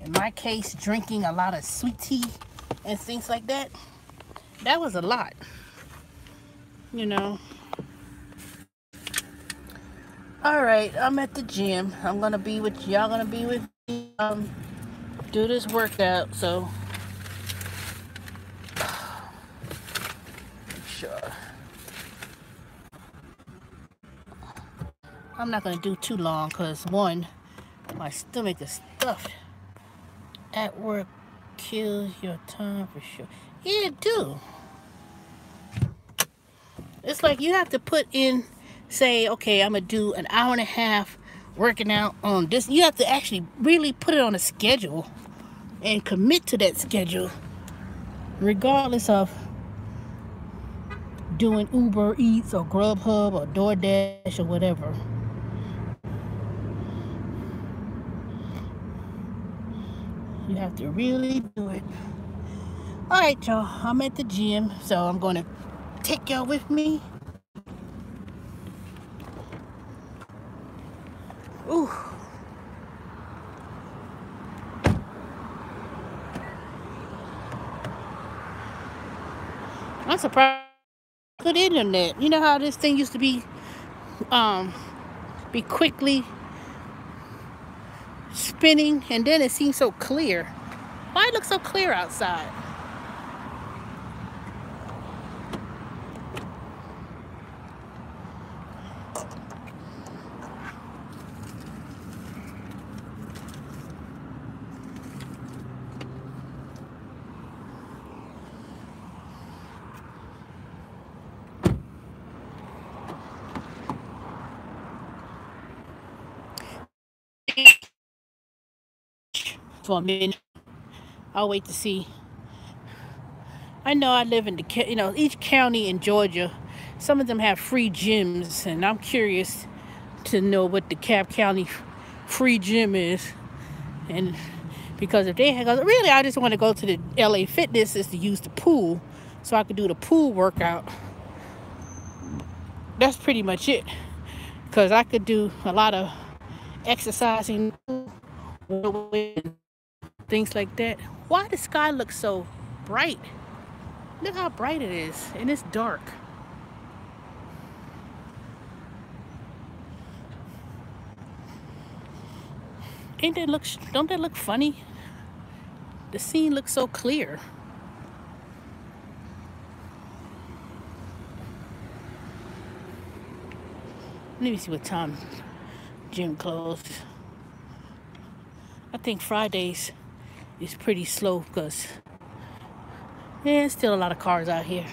in my case drinking a lot of sweet tea and things like that. That was a lot, All right, I'm at the gym. I'm gonna be with y'all, gonna be with me, do this workout. So sure, I'm not gonna do too long, because one, my stomach is stuffed. At work kills your time for sure. Yeah, it do. It's like you have to put in, say, okay, I'm gonna do an hour and a half working out on this. You have to actually really put it on a schedule and commit to that schedule, regardless of doing Uber Eats or Grubhub or DoorDash or whatever. You have to really do it. All right, y'all, I'm at the gym, so I'm going to take y'all with me. Ooh. I'm surprised. Good internet. You know how this thing used to be quickly spinning, and then it seems so clear. Why it looks so clear outside? For a minute, I'll wait to see. I know I live in each county in Georgia, some of them have free gyms, and I'm curious to know what the Cobb County free gym is. And because if they had, really, I just want to go to the LA Fitness is to use the pool, so I could do the pool workout. That's pretty much it, because I could do a lot of exercising, things things like that. Why the sky looks so bright? Look how bright it is, and it's dark. Don't that look funny? The scene looks so clear. Let me see what time gym closed. I think Fridays is pretty slow because there's still a lot of cars out here.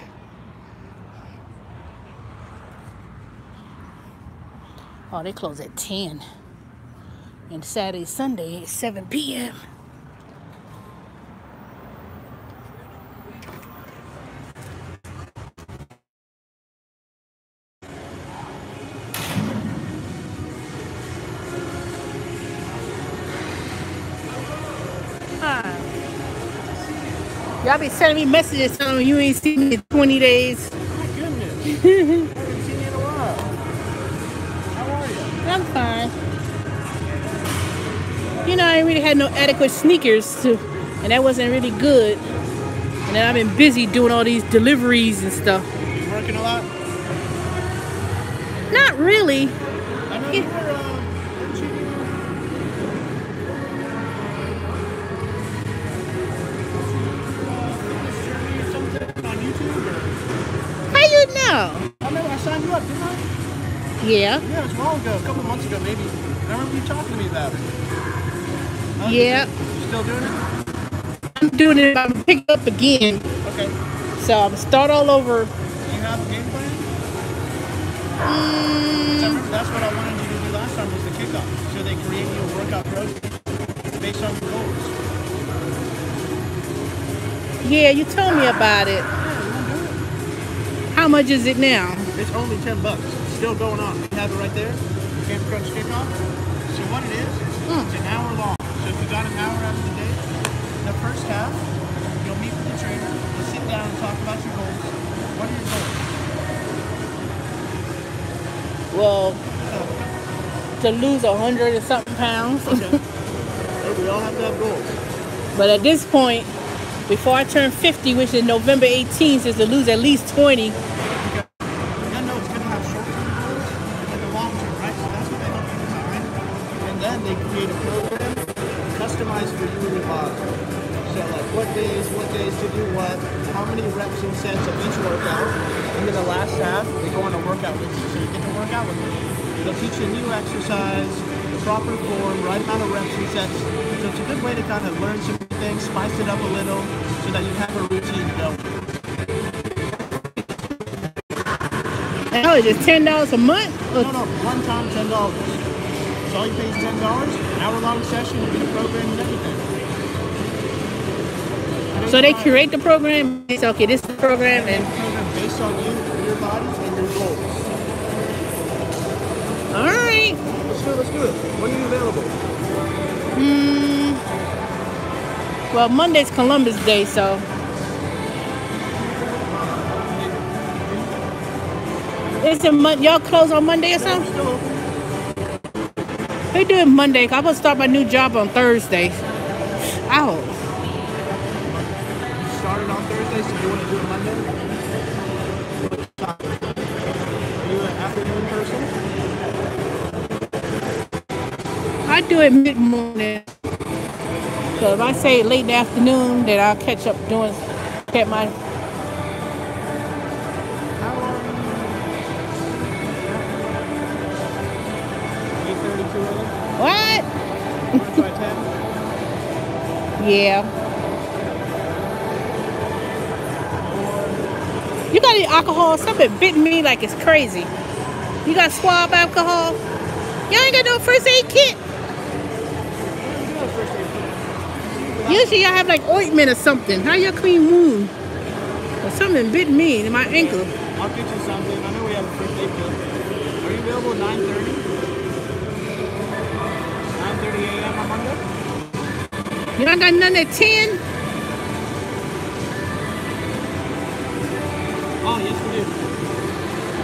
Oh, they close at 10. And Saturday, Sunday at 7 p.m. Y'all be sending me messages telling me you ain't seen me in 20 days. My goodness. I haven't seen you in a while. How are you? I'm fine. You know, I ain't really had no adequate sneakers, and that wasn't really good. And then I've been busy doing all these deliveries and stuff. You working a lot? Not really. I know you were, How you know? I remember I signed you up, didn't I? Yeah. Yeah, it was a while ago, a couple months ago maybe. I remember you talking to me about it. Yeah. You still doing it? I'm doing it. I'm gonna pick it up again. Okay. So I'm gonna start all over. Do you have a game plan? I remember that's what I wanted you to do last time was the kickoff. So they create you a workout program based on your goals. Yeah, you told me about it. Yeah, you want to do it? How much is it now? It's only $10. It's still going on. You have it right there. Camp Crunch Kickoff. So what it is, it's an hour long. So if you got an hour out of the day, the first half, you'll meet with the trainer. You'll sit down and talk about your goals. What are your goals? Well, to lose 100 and something pounds. Okay. Hey, we all have to have goals. But at this point, before I turn 50, which is November 18th, is to lose at least 20. Okay. Yeah, no, it's going to have short-term goals and the long-term, right? So that's what they help you do, right? And then they create a program customized for you and your body. So like what days to do what, how many reps and sets of each workout, and then the last half, they go on a workout with you. So you get to work out with them. They'll teach you a new exercise, the proper form, right amount of reps and sets. So it's a good way to kind of learn some things, spice it up a little, so that you have a routine going. And how is it, $10 a month? No, one time $10. So all you pay is $10, an hour-long session, you get a program and everything. So they create the program. They say, okay, this is the program, and based on you, your body, and your goals. all right. Let's do it. When are you available? Well, Monday's Columbus Day, so it's y'all close on Monday or something? Still open. They do it Monday. I'm gonna start my new job on Thursday. Ow. You started on Thursday, so you want to do it Monday? Are you an afternoon person? I do it mid-morning. So if I say late in the afternoon, then I'll catch up get my. How long? 8:30 too early? What? You want to try 10? Yeah. You got any alcohol? Something bitten me like it's crazy. You got swab alcohol? Y'all ain't got no first aid kit? Usually y'all have like ointment or something. How y'all clean wound? Or something bit me in my ankle. I'll get you something. I know we have a first aid kit. Are you available at 9:30? 9:30 a.m. on Monday? You don't got nothing at 10? Oh, yes we do.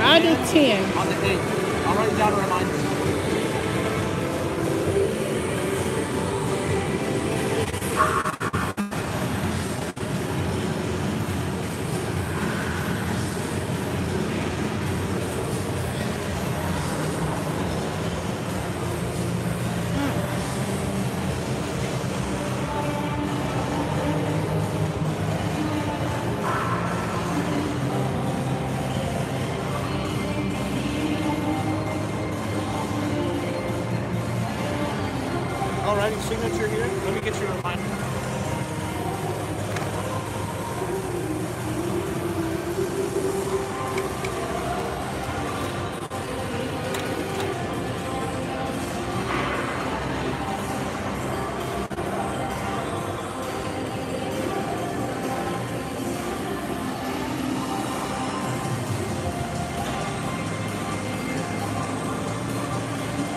I'll do 10. On the 8th. I'll write down a reminder. writing signature here? Let me get you a reminder.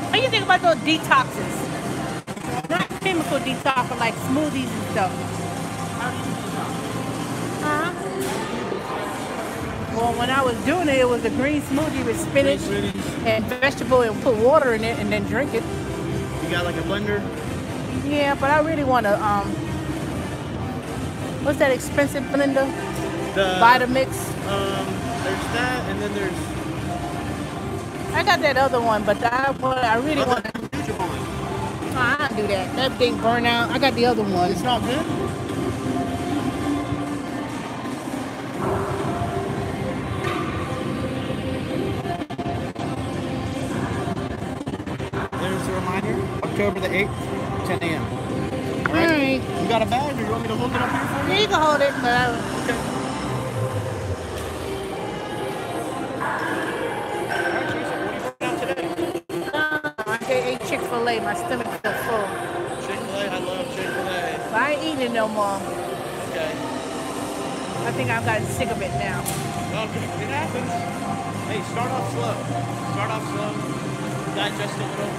What do you think about those detoxes? Not chemical detox, but like smoothies and stuff. Huh? Well, when I was doing it, it was a green smoothie with spinach and vegetable and put water in it and then drink it. You got like a blender? Yeah, but I really want to, what's that expensive blender? The Vitamix. There's that, and then there's... I got that other one, but I really want to. I don't do that. That thing burn out. I got the other one. It's not good? There's the reminder. October the 8th, 10 a.m. Alright. You got a bag, or you want me to hold it up here for you? Yeah, you can hold it, but Okay. I ate Chick-fil-A. My stomach feels full. Chick-fil-A, I love Chick-fil-A. But I ain't eating it no more. Okay. I think I've gotten sick of it now. Okay, it happens. Hey, start off slow. Start off slow. Digest a little.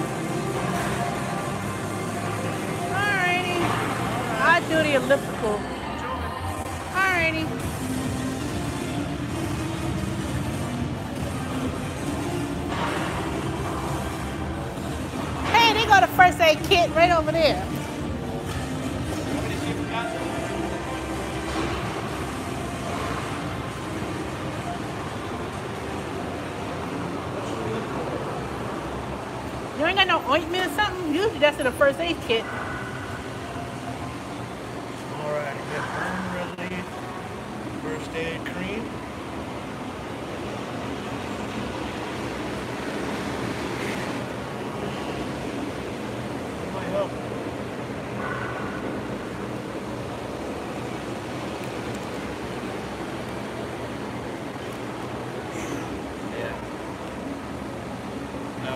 Alrighty. I'll do the elliptical. Alrighty. Hey, they got a first aid kit right over there. You ain't got no ointment or something? Usually that's in a first aid kit. Alright, we got burn relief, first aid cream. That might help. Yeah. No.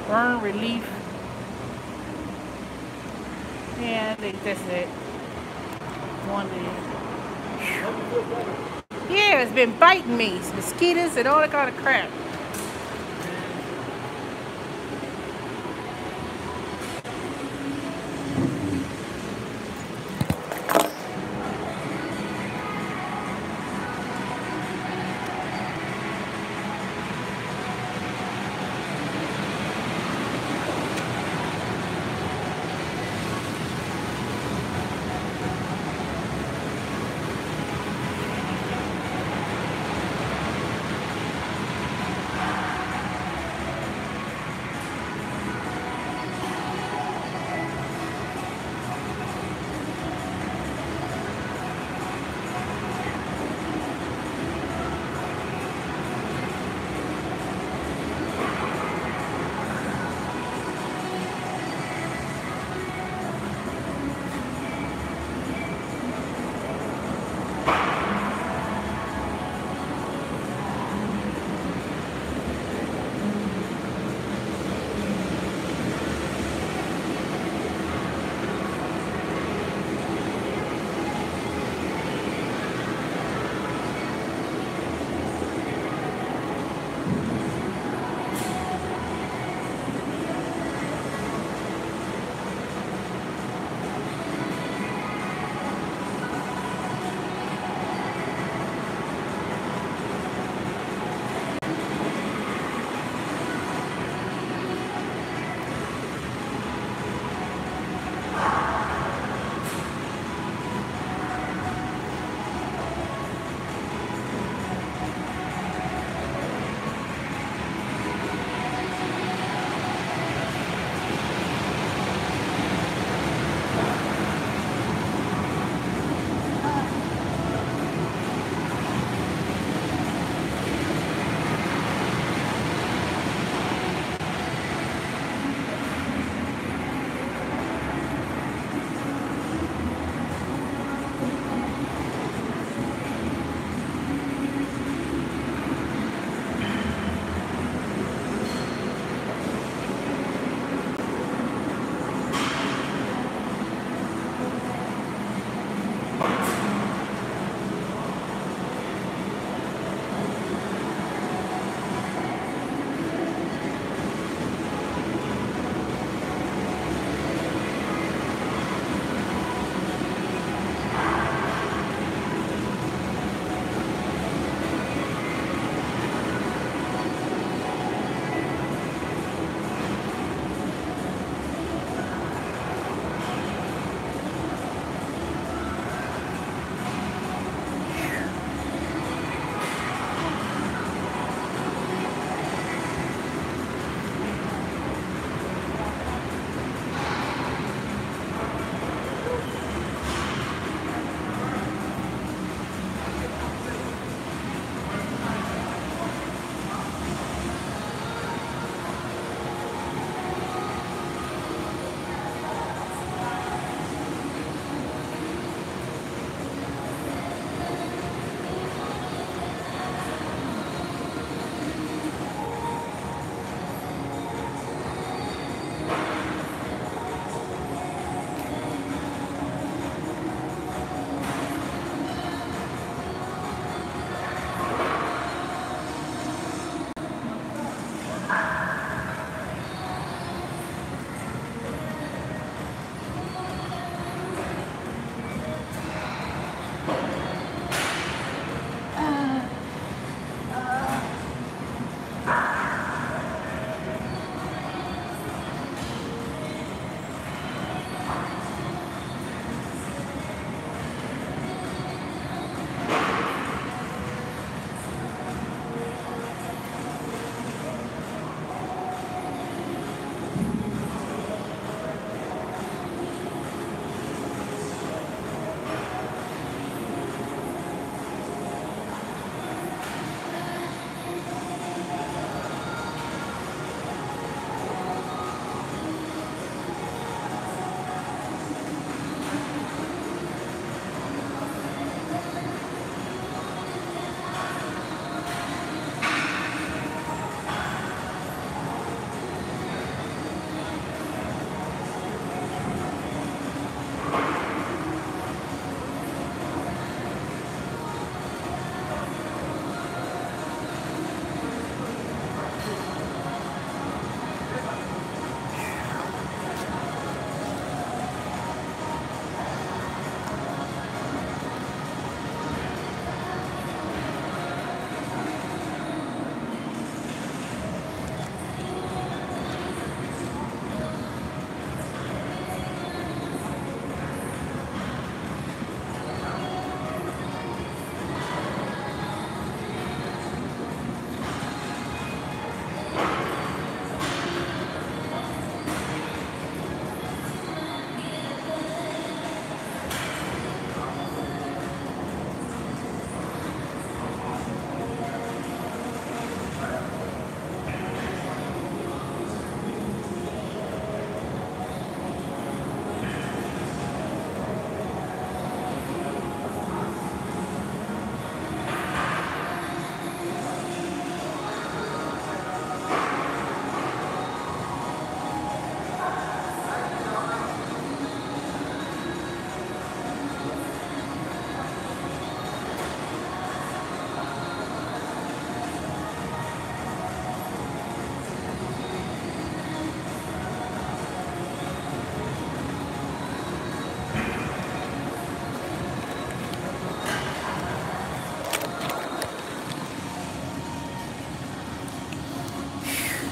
Burn relief. Yeah, I think that's it. One day. Yeah, it's been biting me. It's mosquitoes and all that kind of crap.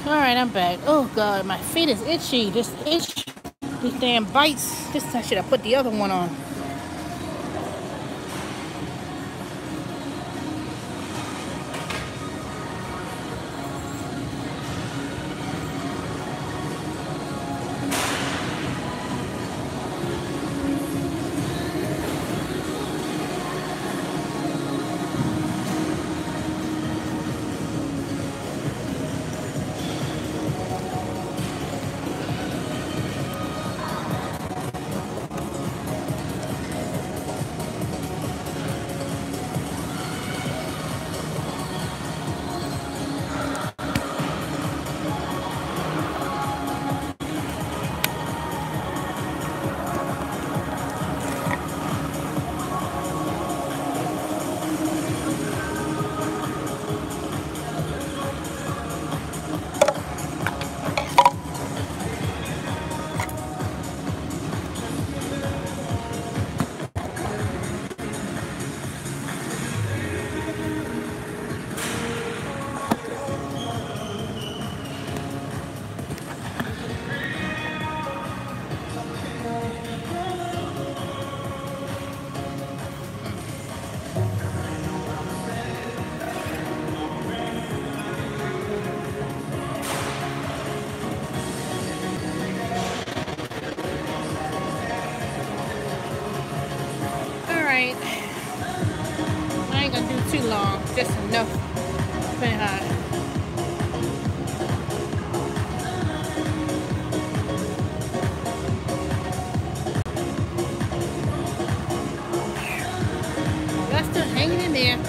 Alright, I'm back. Oh god, my feet is itchy. This itch, these damn bites. This time should have put the other one on. Alright. I ain't gonna do too long, just enough. Pretty hot. That's still hanging in there.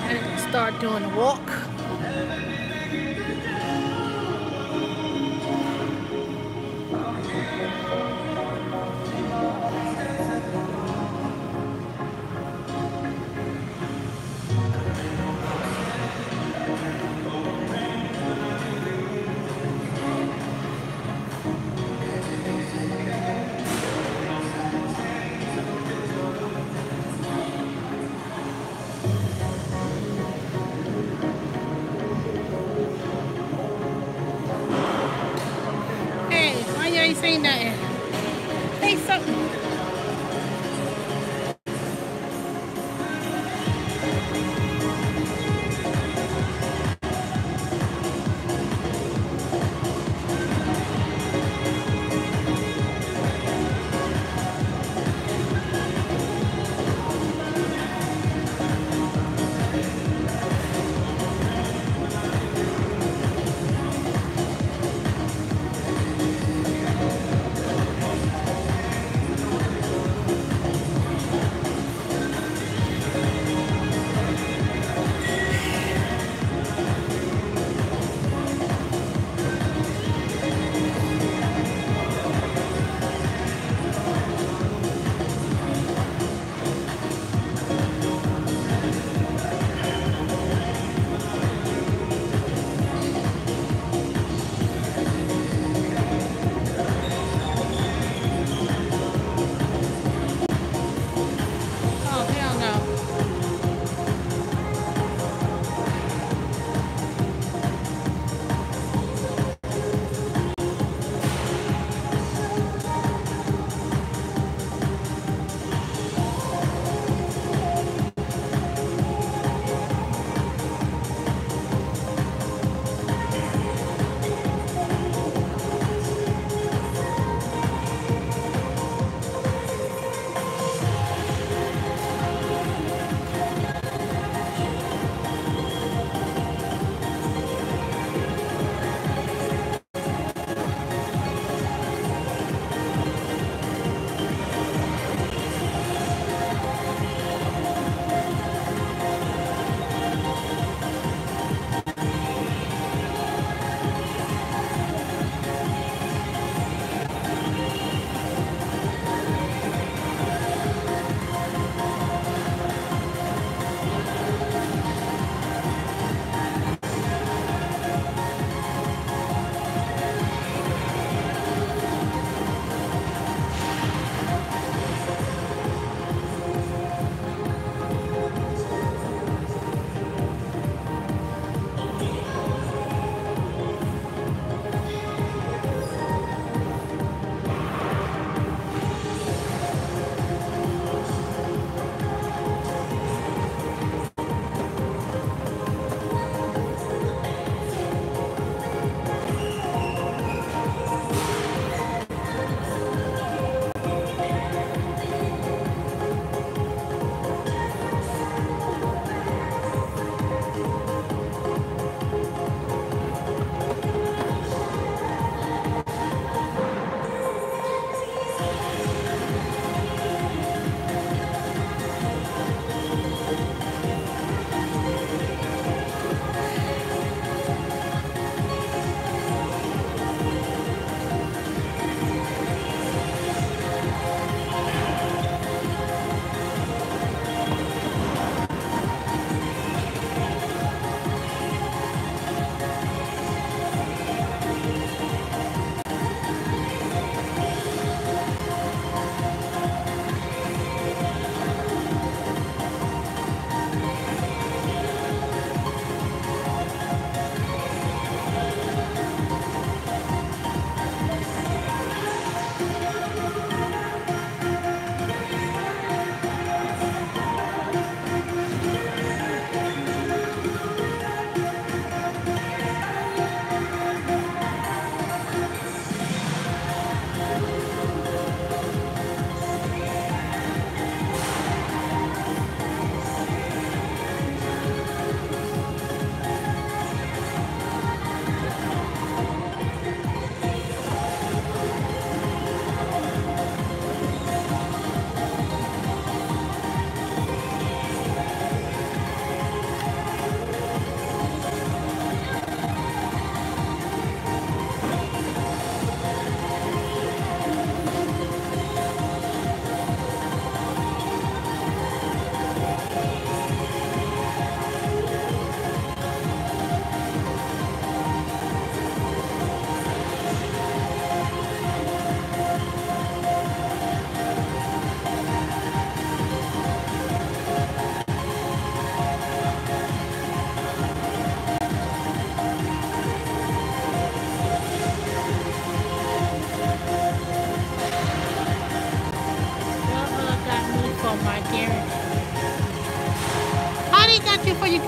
I need to start doing the walk. Hey, why you ain't saying nothing? Say something.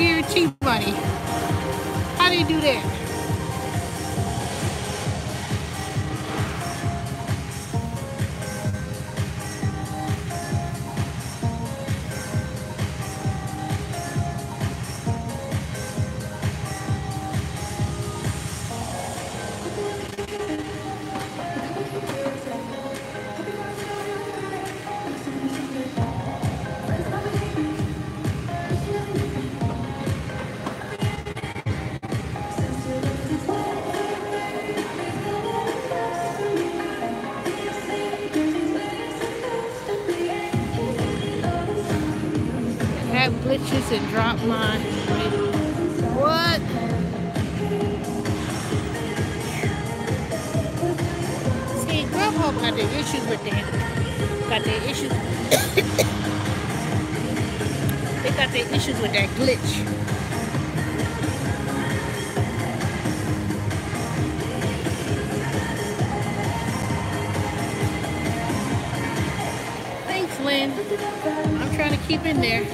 guarantee money. How do you do that? Have glitches and drop mine. What? See, Grubhub got their issues with that. Got their issues. They got their issues with that glitch. Thanks, Lynn. I'm trying to keep in there.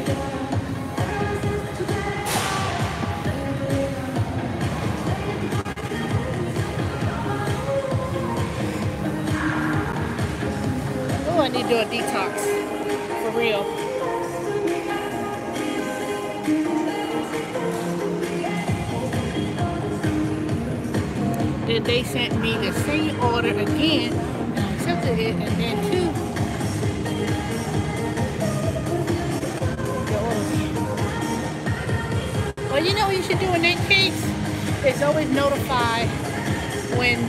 Oh, I need to do a detox. For real. Then they sent me the same order again. And I accepted it, and then two. Well, you know what you should do in that case? Is always notify when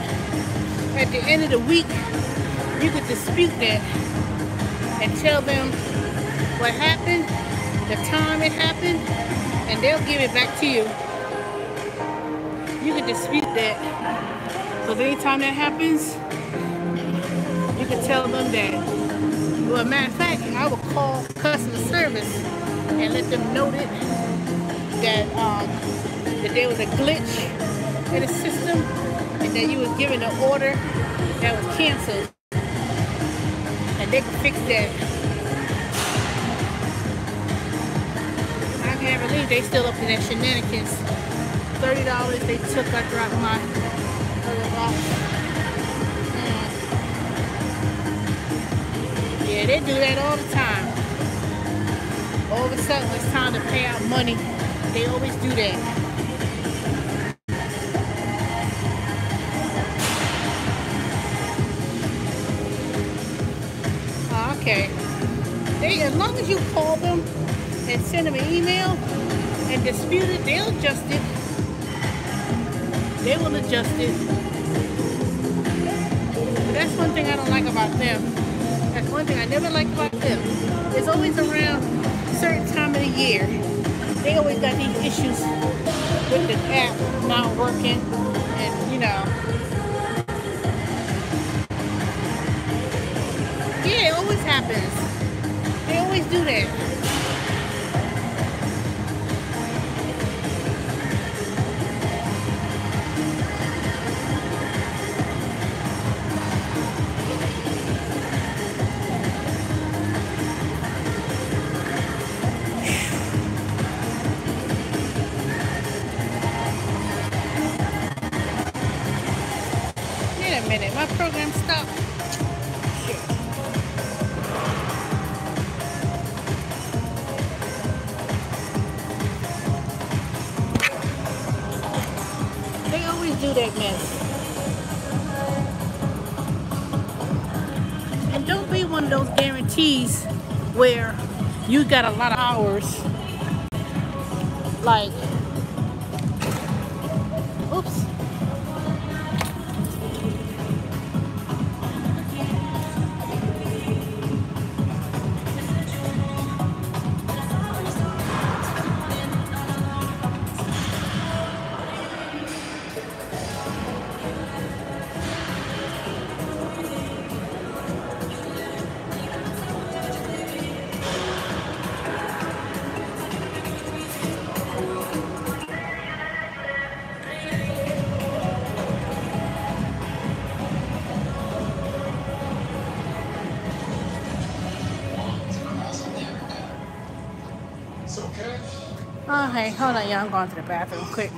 at the end of the week you could dispute that and tell them what happened, the time it happened, and they'll give it back to you. You could dispute that. So anytime that happens, you can tell them that. Well, matter of fact, I would call customer service and let them know that there was a glitch in the system and that you was given an order that was canceled. And they can fix that. I can't believe they still up to that shenanigans. $30 they took, I dropped my other off. Yeah, they do that all the time. All of a sudden, when it's time to pay out money, they always do that. Okay. As long as you call them and send them an email and dispute it, they'll adjust it. They will adjust it. But that's one thing I don't like about them. That's one thing I never liked about them. It's always around a certain time of the year. They always got these issues with the app not working, and you know. Yeah, it always happens. They always do that. Wait a minute, my program stopped. They always do that mess. And don't be one of those guarantees where you got a lot of hours. Like, oops. Okay, hold on, y'all. I'm going to the bathroom quick.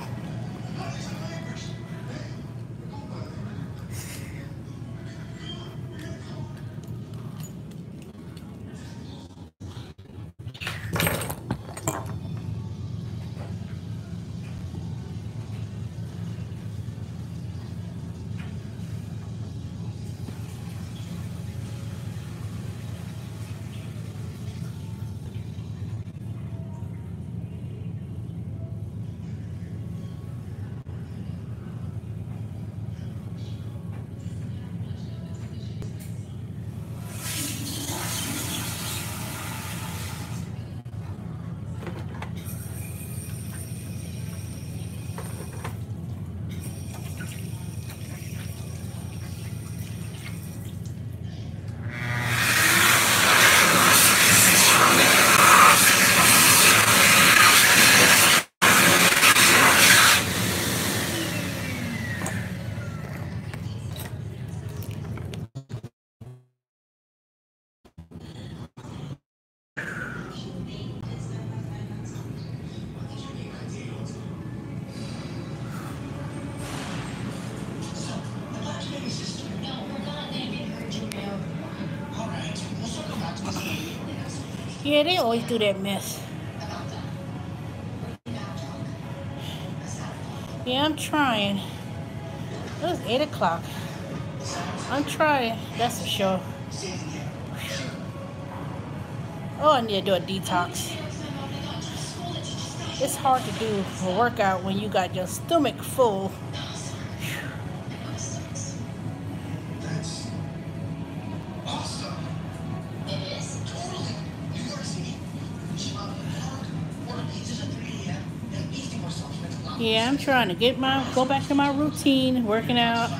Yeah, they always do that mess. Yeah, I'm trying. It was 8 o'clock. I'm trying, that's for sure. Oh, I need to do a detox. It's hard to do a workout when you got your stomach full. Yeah, I'm trying to go back to my routine, working out,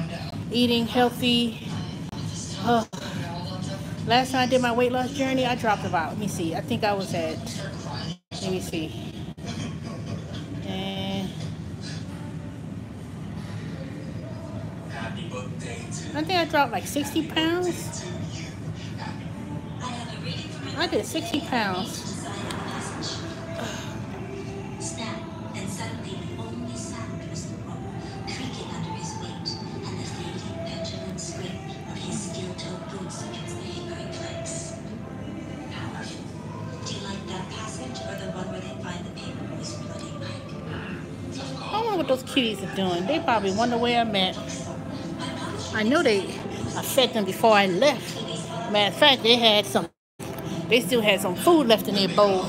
eating healthy. Last time I did my weight loss journey, I dropped about, let me see, I think I was at, let me see. And I think I dropped like 60 pounds. I did 60 pounds. I wonder what those kitties are doing. They probably wonder where I'm at. I know I fed them before I left. Matter of fact, they still had some food left in their bowl.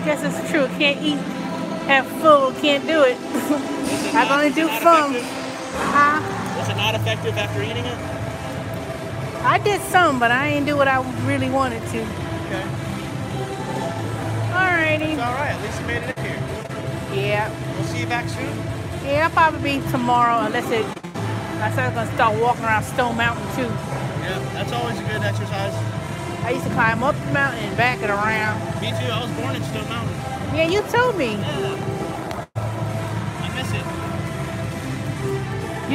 Guess it's true. Can't eat, have food, can't do it. I can only do some. Was it not effective after eating it? I did some, but I didn't do what I really wanted to. Okay. Alrighty. It's alright, at least you made it in here. Yeah. We'll see you back soon? Yeah, I'll probably be tomorrow, unless I said I'm going to start walking around Stone Mountain too. Yeah, that's always a good exercise. I used to climb up the mountain and back it around. Me too, I was born in Stone Mountain. Yeah, you told me. Yeah. I miss it.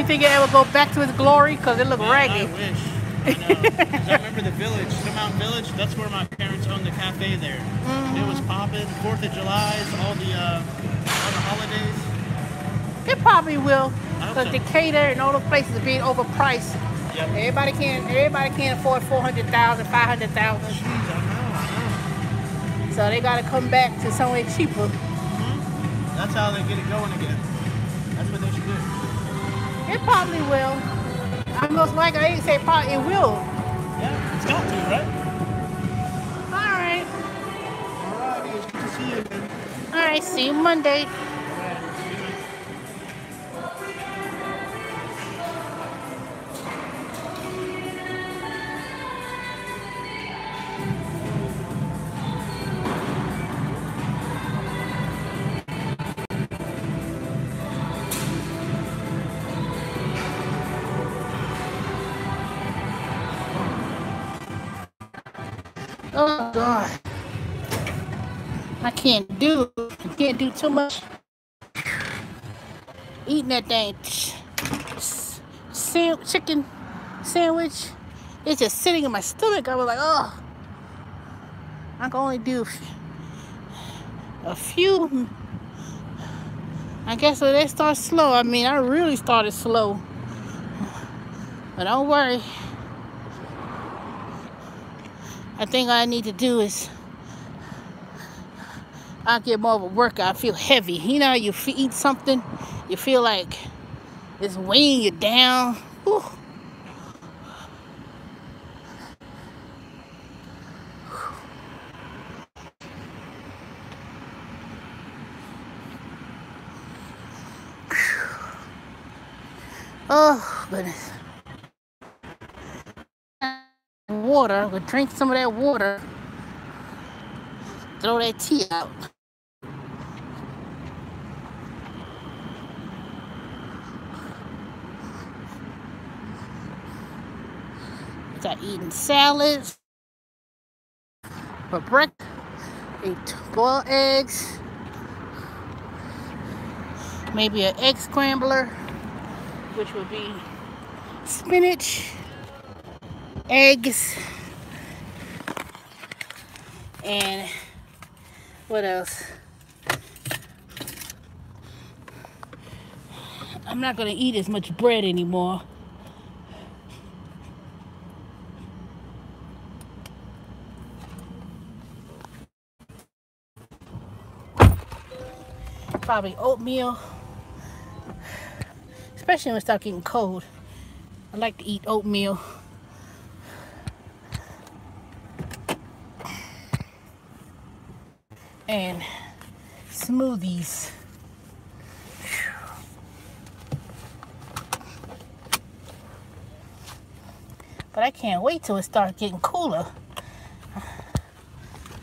You think it ever go back to its glory? Because it look Man, raggedy. I wish. I know. 'Cause I remember the village, Mountain Village. That's where my parents owned the cafe there. It was popping. 4th of July, all the holidays. It probably will. I hope Because so. Decatur and all those places are being overpriced. Yep. Everybody can't afford 400,000, 500,000. Jeez, I know. So they gotta come back to somewhere cheaper. That's how they get it going again. That's what they should do. It probably will. I most likely, I ain't say probably, it will. Yeah, it's got to, right? Alright. Alright, it's good to see you again. Alright, see you Monday. Oh God. I can't do too much eating that dang chicken sandwich. It's just sitting in my stomach. I was like, oh, I can only do a few. I guess when they start slow, I mean, I really started slow. But don't worry. I think all I need to do is I'll get more of a workout. I feel heavy. You know, you eat something, you feel like it's weighing you down. Whew. Oh, goodness. Water, we'll drink some of that water. Throw that tea out. Start eating salads for breakfast. Eat boiled eggs. Maybe an egg scrambler, which would be spinach, eggs, and what else? I'm not gonna eat as much bread anymore. Probably oatmeal, especially when it starts getting cold. I like to eat oatmeal. And smoothies. But I can't wait till it starts getting cooler.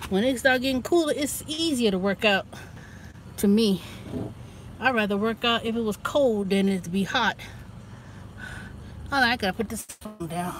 When it starts getting cooler, it's easier to work out to me. I'd rather work out if it was cold than it to be hot. Oh, I gotta put this phone down.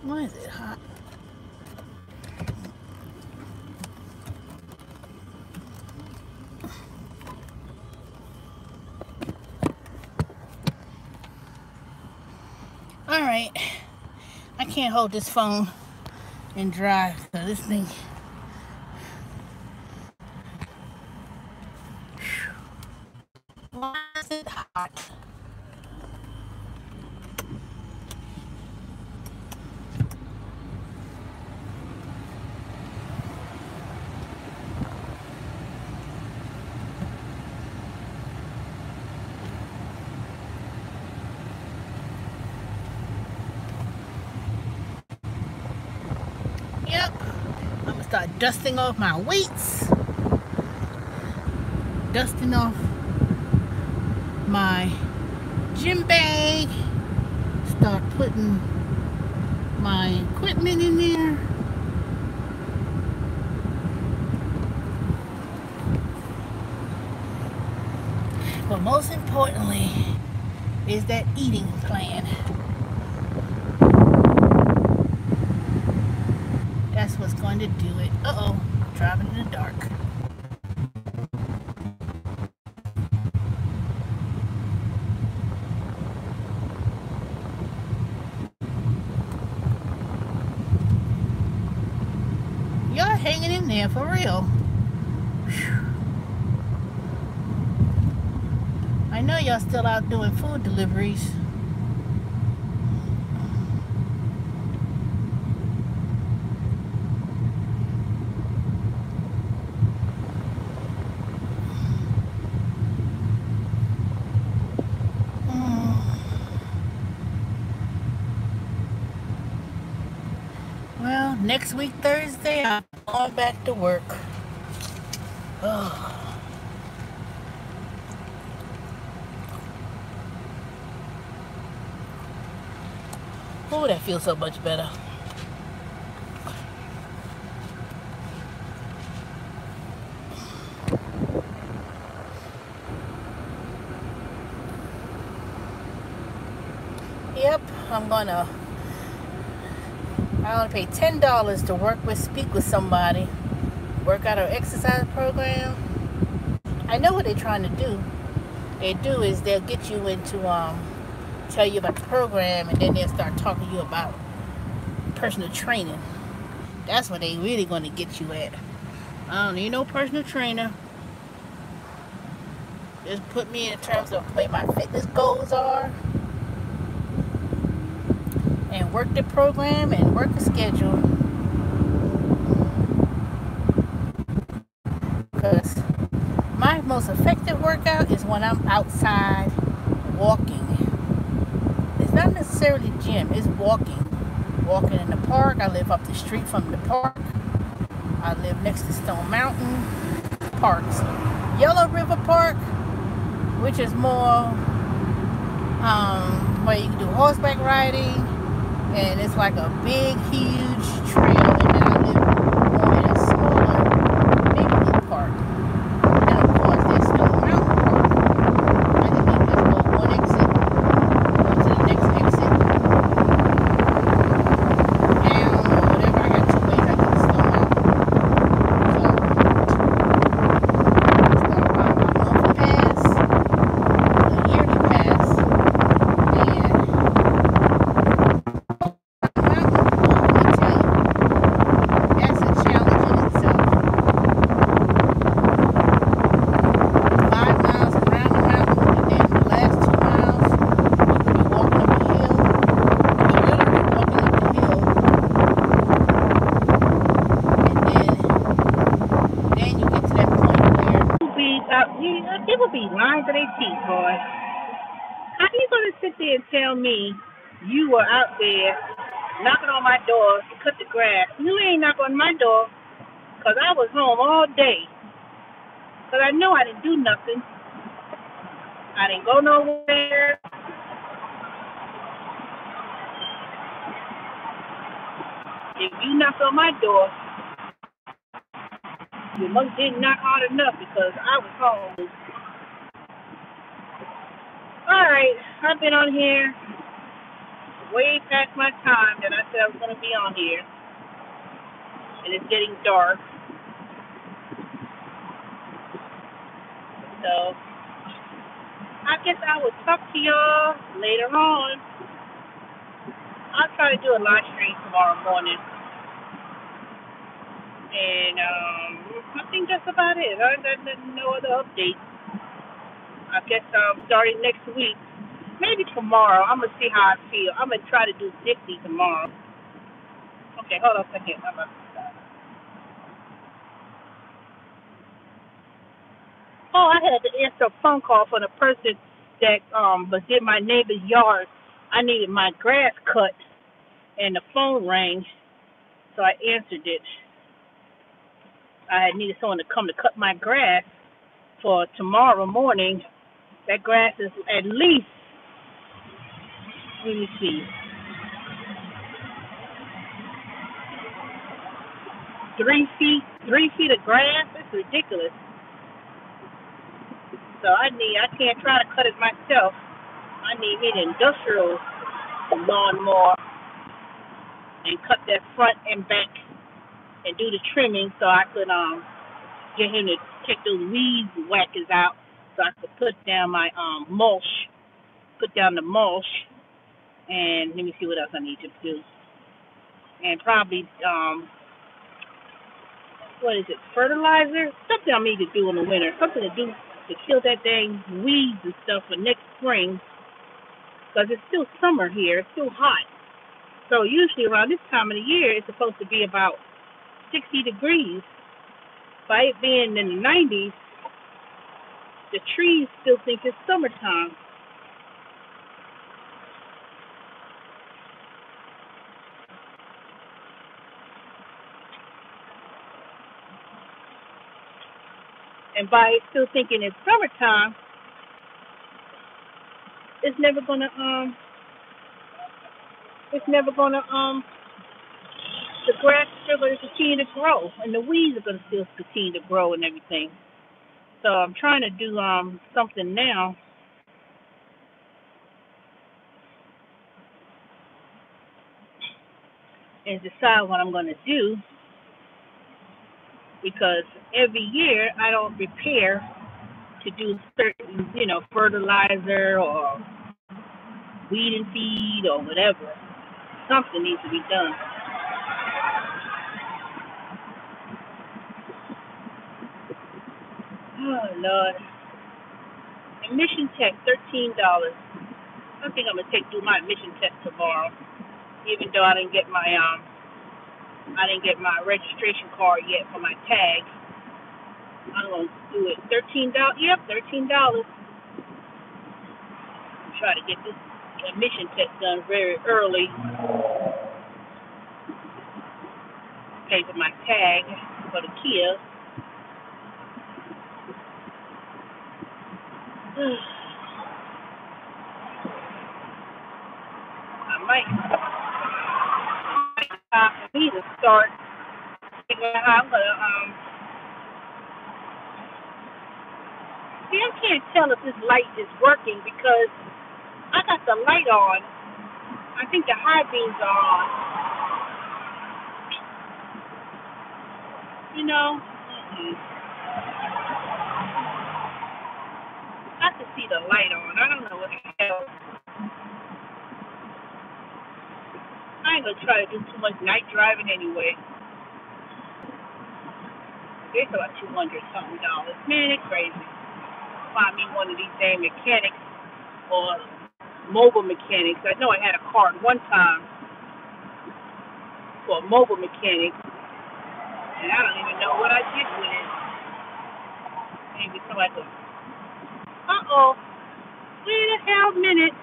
Why is it hot? All right, I can't hold this phone and drive, so this thing. Why is it hot? Yep, I'm gonna start dusting off my weights. Dusting off my gym bag, start putting my equipment in there. But most importantly is that eating plan. That's what's going to do it. Uh-oh, driving in the dark. Y'all hanging in there for real. Whew. I know y'all still out doing food deliveries. Well, next week Thursday I'm going back to work. Oh. Oh, that feels so much better. Yep, I only pay $10 to speak with somebody, work out an exercise program. I know what they're trying to do. They'll get you into tell you about the program, and then they'll start talking to you about personal training. That's what they really going to get you at. I don't need no personal trainer. Just put me in terms of what my fitness goals are, and work the program and work the schedule. Because my most effective workout is when I'm outside walking. It's not necessarily gym, it's walking. Walking in the park. I live up the street from the park. I live next to Stone Mountain Parks. Yellow River Park, which is more where you can do horseback riding, and it's like a big, huge trail. And then I live more in a smaller neighborhood park. And of course, there's Stone Mountain Park. I just need to go one exit, go to the next exit, down or whatever. I got 2 ways I get to Stone Mountain. So, start by my monthly pass, a yearly pass, and people be lying to their teeth, boy. How you gonna sit there and tell me you were out there knocking on my door to cut the grass? You ain't knock on my door, 'cause I was home all day. 'Cause I know I didn't do nothing. I didn't go nowhere. If you knocked on my door, you must didn't knock hard enough, because I was home. Alright, I've been on here way past my time that I said I was going to be on here. And it's getting dark. So, I guess I will talk to y'all later on. I'll try to do a live stream tomorrow morning. And I think that's about it. I got no other updates. I guess starting next week, maybe tomorrow, I'm going to see how I feel. I'm going to try to do 50 tomorrow. Okay, hold on a second. I had to answer a phone call from a person that was in my neighbor's yard. I needed my grass cut, and the phone rang, so I answered it. I had needed someone to come to cut my grass for tomorrow morning, That grass is at least, let me see, 3 feet, 3 feet of grass. It's ridiculous. So I can't try to cut it myself. I need an industrial lawnmower and cut that front and back and do the trimming so I could get him to take those weed whackers out so I could put down my mulch, put down the mulch, and let me see what else I need to do. And probably what is it, fertilizer? Something I need to do in the winter. Something to do to kill that dang weeds and stuff for next spring. Because it's still summer here. It's still hot. So usually around this time of the year, it's supposed to be about 60 degrees. By it being in the 90s, the trees still think it's summertime. And by it still thinking it's summertime, it's never gonna the grass is still gonna continue to grow and the weeds are gonna still continue to grow and everything. So I'm trying to do something now and decide what I'm gonna do, because every year I don't prepare to do certain, fertilizer or weed and feed or whatever. Something needs to be done. Oh Lord. Admission tech, $13. I think I'm gonna do my admission test tomorrow, even though I didn't get my registration card yet for my tag. I'm gonna do it. $13. Yep, $13. Try to get this admission test done very early. Pay for my tag for the Kia. I might time for me to start figuring out how I'm gonna see, I can't tell if this light is working because I got the light on. I think the high beams are on. I can see the light on. I don't know what the hell. I ain't gonna try to do too much night driving anyway. It's about $200-something. Man, it's crazy. Find me one of these dang mechanics or mobile mechanics. I know I had a card one time for a mobile mechanic, and I don't even know what I did with it. Maybe somebody goes, wait a hell minute.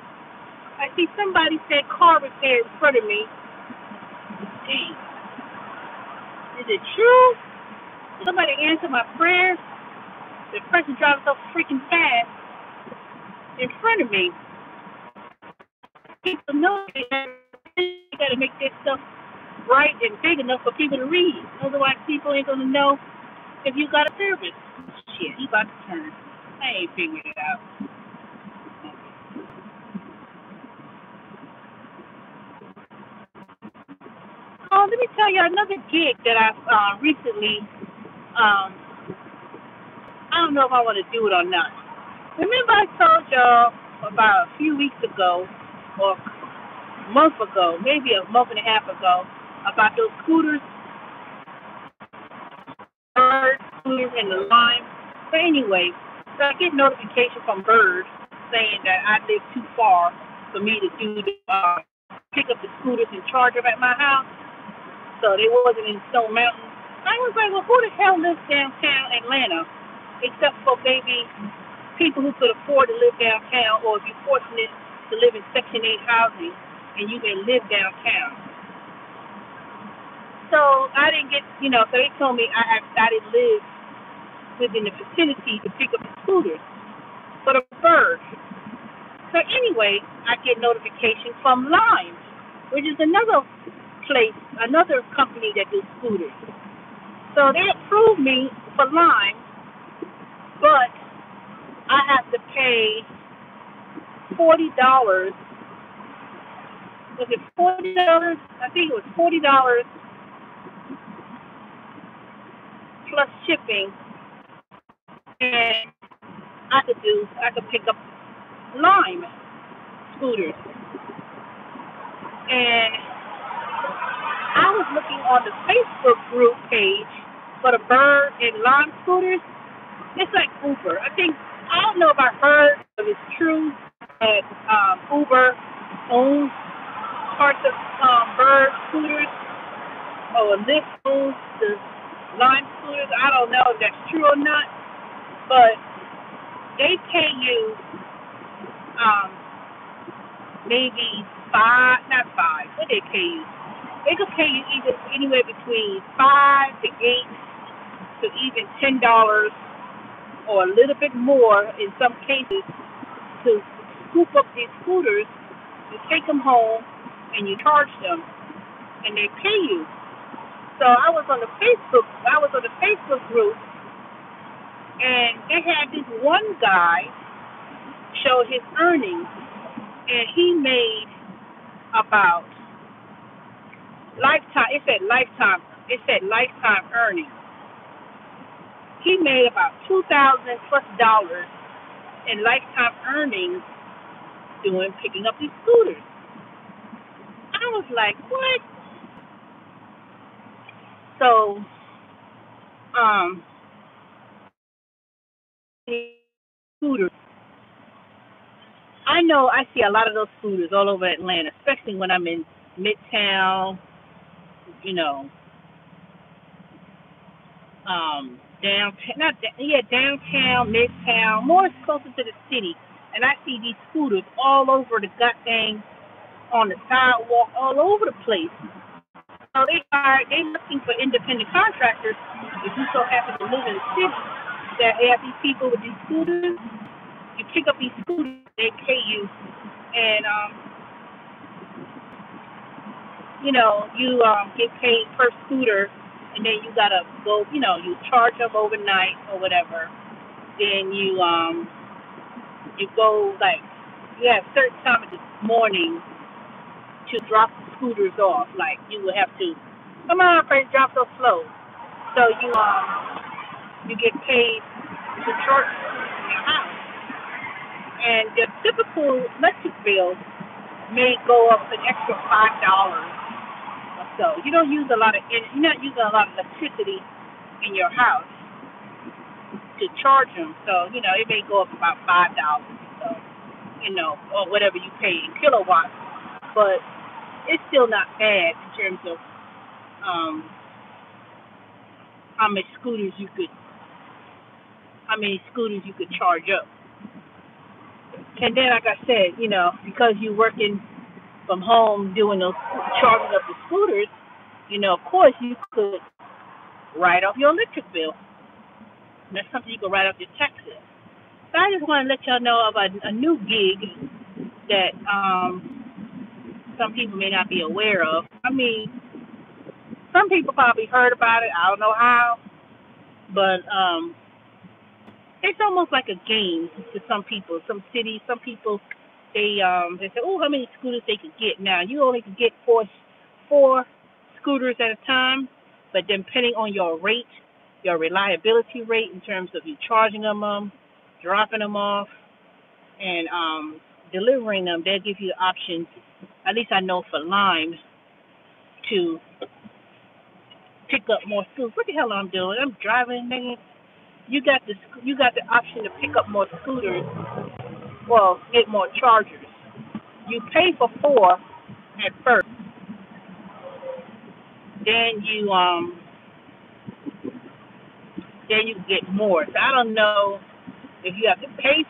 I see somebody said car repair in front of me. Dang. Is it true? Somebody answered my prayers. The person drives so freaking fast in front of me. People know they got to make their stuff bright and big enough for people to read. Otherwise, people ain't going to know if you got a service. Shit, he about to turn. I ain't figured it out. Oh, let me tell you another gig that I recently, I don't know if I want to do it or not. Remember I told y'all about a few weeks ago, or a month ago, maybe a month and a half ago, about those scooters, Bird scooters and the Lime. But anyway, so I get notification from Bird saying that I live too far for me to do the, pick up the scooters and charge them at my house. So they wasn't in Stone Mountain. I was like, well, who the hell lives downtown Atlanta except for maybe people who could afford to live downtown, or if you're fortunate to live in Section 8 housing and you can live downtown. So I didn't get, so they told me I didn't live within the vicinity to pick up the scooters. But of Bird. So anyway, I get notification from Lime, which is another place, another company that do scooters. So they approved me for Lime, but I have to pay $40. Was it $40? I think it was $40 plus shipping, and I could pick up Lime scooters. And I was looking on the Facebook group page for the Bird and Lime scooters. It's like Uber. I don't know if I heard if it's true that Uber owns parts of Bird scooters or Lyft owns the Lime scooters. I don't know if that's true or not, but they pay you maybe not five. What they pay you? They could pay you either anywhere between $5 to $8 to even $10 or a little bit more in some cases to scoop up these scooters, you take them home, and you charge them, and they pay you. So I was on the Facebook group, and they had this one guy show his earnings, and he made about lifetime. It said lifetime earnings. He made about $2,000+ in lifetime earnings picking up these scooters. I was like, what? So, scooters. I know I see a lot of those scooters all over Atlanta, especially when I'm in Midtown, downtown, Midtown, more closer to the city. And I see these scooters all over the goddamn, on the sidewalk, all over the place. So they looking for independent contractors. If you so happen to live in a city that have these people with these scooters, you pick up these scooters, they pay you, and you get paid per scooter, and then you gotta go, you charge them overnight or whatever. Then you go, like, you have certain time in the morning to drop the scooters off. Like, you will have to, come on, friends, drop so slow. So you get paid to charge the scooters in your house. And the typical electric bill may go up an extra $5 or so. You're not using a lot of electricity in your house to charge them. So, it may go up about $5. So, or whatever you pay in kilowatts. But it's still not bad in terms of how many scooters you could charge up. And then, like I said, because you're working from home doing those charging up the scooters, of course you could write off your electric bill. That's something you can write off your taxes. So I just want to let y'all know about a new gig that some people may not be aware of. I mean, some people probably heard about it. I don't know how, but it's almost like a game to some people. Some cities, some people, they say, oh, how many scooters they could get. Now, you only can get four scooters at a time, but depending on your rate, your reliability rate in terms of you charging them, dropping them off, and delivering them, they'll give you the options, at least I know for Lime, to pick up more scooters. What the hell I'm doing? I'm driving, nigga. You got the option to pick up more scooters, well, get more chargers. You pay for 4 at first. Then you get more. So I don't know if you have to pay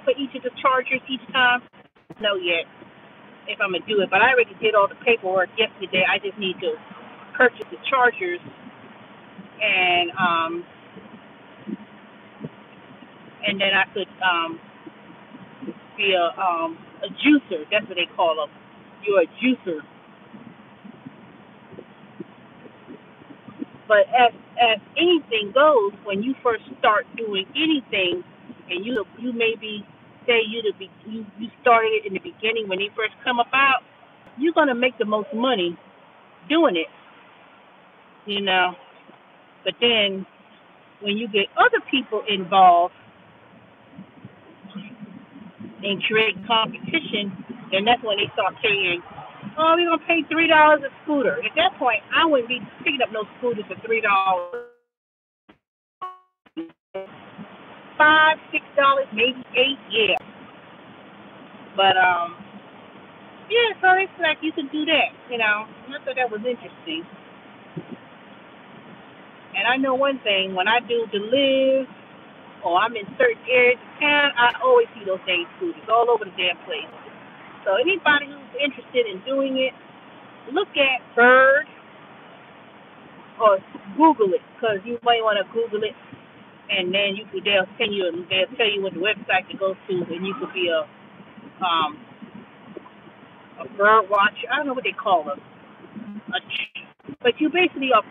for each of the chargers each time. I don't know yet if I'm gonna do it, but I already did all the paperwork yesterday. I just need to purchase the chargers and and then I could be a juicer. That's what they call them. You're a juicer. But as anything goes, when you first start doing anything, and you maybe say you started it in the beginning when they first come about, you're gonna make the most money doing it, you know. But then when you get other people involved and create competition, then that's when they start paying. Oh, we're gonna pay $3 a scooter. At that point, I wouldn't be picking up no scooters for $3. $5, $6, maybe $8, yeah. But yeah. So it's like you can do that, you know. And I thought that was interesting. And I know one thing: when I do the live or I'm in certain areas of town, I always see those dang scooters all over the damn place. So anybody who's interested in doing it, look at Bird or Google it, because you might want to Google it, and then they'll tell you what the website to go to, and you could be a bird watcher. I don't know what they call them. But you basically are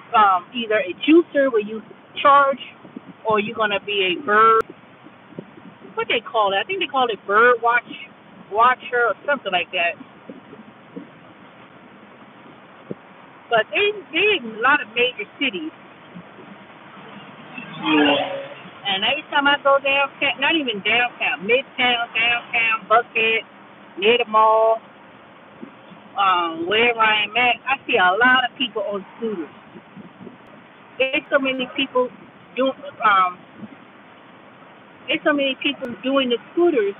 either a juicer where you charge, or you're gonna be a bird. What they call it? I think they call it bird watcher or something like that. But they in a lot of major cities. And every time I go downtown, not even downtown, midtown, downtown, Buckhead, near the mall, wherever I am at, I see a lot of people on scooters. There's so many people doing the scooters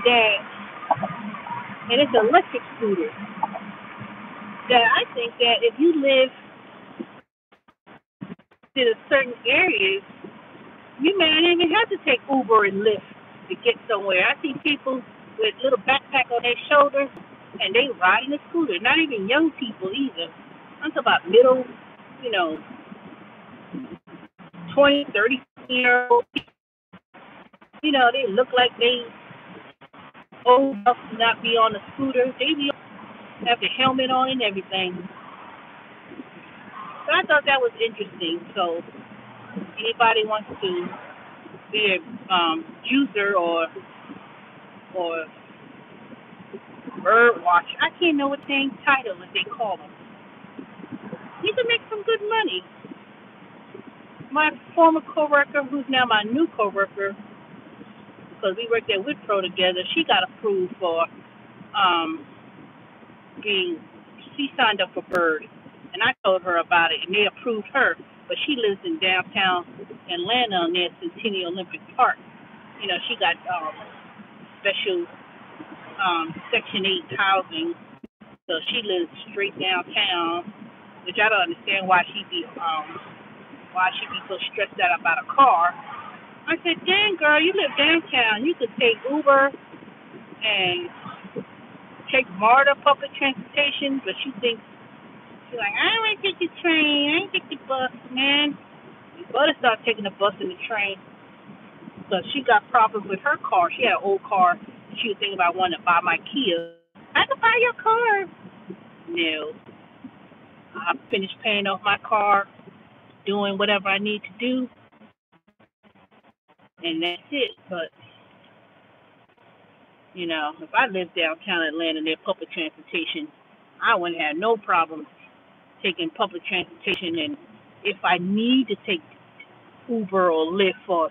that, and it's electric scooters, that I think that if you live in a certain areas, you may not even have to take Uber and Lyft to get somewhere. I see people with little backpack on their shoulders, and they riding a scooter. Not even young people either. I'm talking about middle, 20, 30-year-old people. They look like they old enough to not be on a scooter. They have the helmet on and everything. So I thought that was interesting. So anybody wants to be a juicer or bird watcher, I can't know what dang title that they call them. You can make some good money. My former coworker, who's now my new coworker, because we worked at Wipro together, she got approved for she signed up for Bird, and I told her about it, and they approved her. But she lives in downtown Atlanta near Centennial Olympic Park. She got special Section 8 housing, so she lives straight downtown, which I don't understand why she'd be so stressed out about a car. I said, dang, girl, you live downtown. You could take Uber and take MARTA public transportation, but she's like, I don't want to take the train. I ain't take the bus, man. You better start taking the bus and the train. So she got problems with her car. She had an old car. She was thinking about wanting to buy my Kia. I could buy your car. No. I finished paying off my car, doing whatever I need to do, and that's it. But, if I lived downtown Atlanta near public transportation, I wouldn't have no problem taking public transportation. And if I need to take Uber or Lyft for,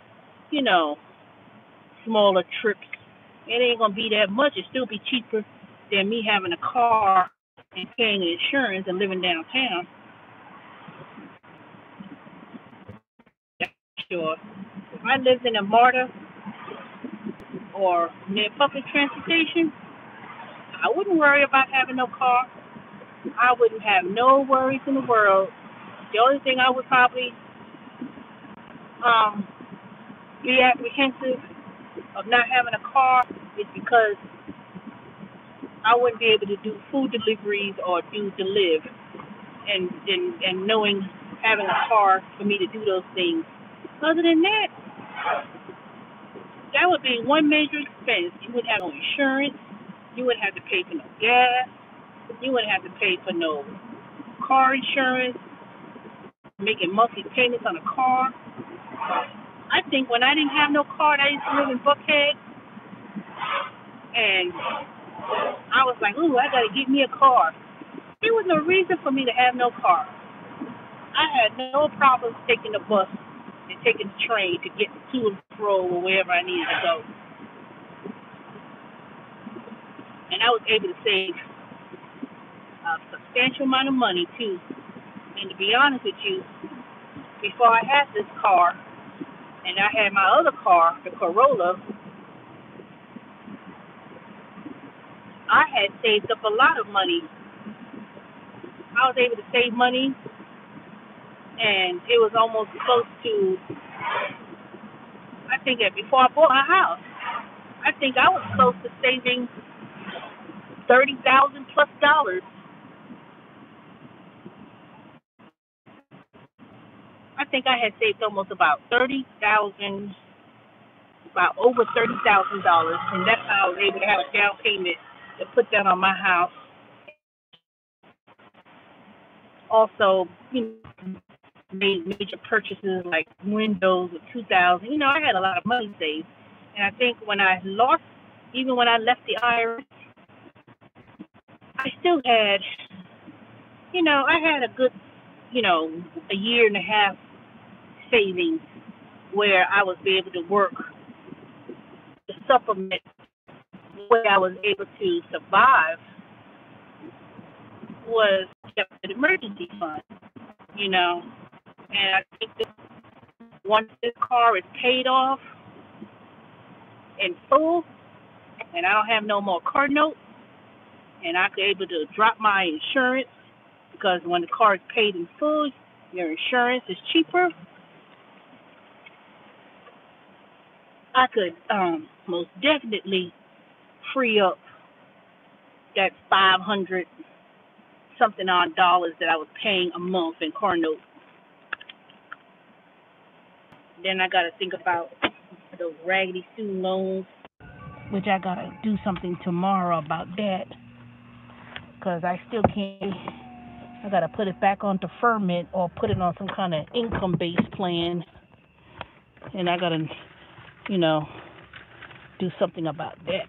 smaller trips, it ain't going to be that much. It'll still be cheaper than me having a car and paying insurance and living downtown. Sure. If I lived in a MARTA or near public transportation, I wouldn't worry about having no car. I wouldn't have no worries in the world. The only thing I would probably be apprehensive of not having a car is because I wouldn't be able to do food deliveries or do the live, and knowing having a car for me to do those things Other than that, that would be one major expense. You wouldn't have no insurance. You wouldn't have to pay for no gas. You wouldn't have to pay for no car insurance, making monthly payments on a car. I think when I didn't have no car, I used to live in Buckhead, and I was like, ooh, I got to get me a car. There was no reason for me to have no car. I had no problem taking the bus and taking the train to get to and fro or wherever I needed to go. And I was able to save a substantial amount of money, too. And to be honest with you, before I had this car, and I had my other car, the Corolla, I had saved up a lot of money. I was able to save money, and it was almost close to, I think that before I bought my house, I think I was close to saving $30,000 plus dollars. I think I had saved almost about $30,000, about over $30,000, and that's how I was able to have a down payment to put that on my house. Also, made major purchases like windows of 2000. I had a lot of money saved, and I think when I lost, even when I left the IRS, I still had, I had a good, a year and a half savings where I was able to work to supplement what I was able to survive was kept an emergency fund, and I think that once this car is paid off in full and I don't have no more car notes and I could able to drop my insurance because when the car is paid in full, your insurance is cheaper. I could most definitely free up that 500 something odd dollars that I was paying a month in car notes. Then I got to think about those Raggedy Sue loans, which I got to do something tomorrow about that because I still can't. I got to put it back on deferment or put it on some kind of income-based plan. And I got to, do something about that.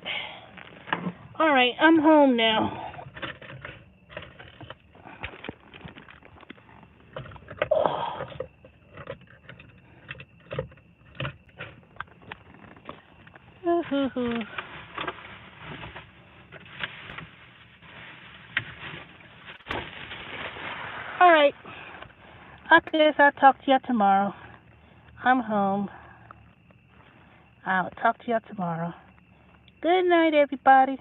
All right, I'm home now. All right. I guess I'll talk to you tomorrow. I'm home. I'll talk to you tomorrow. Good night, everybody.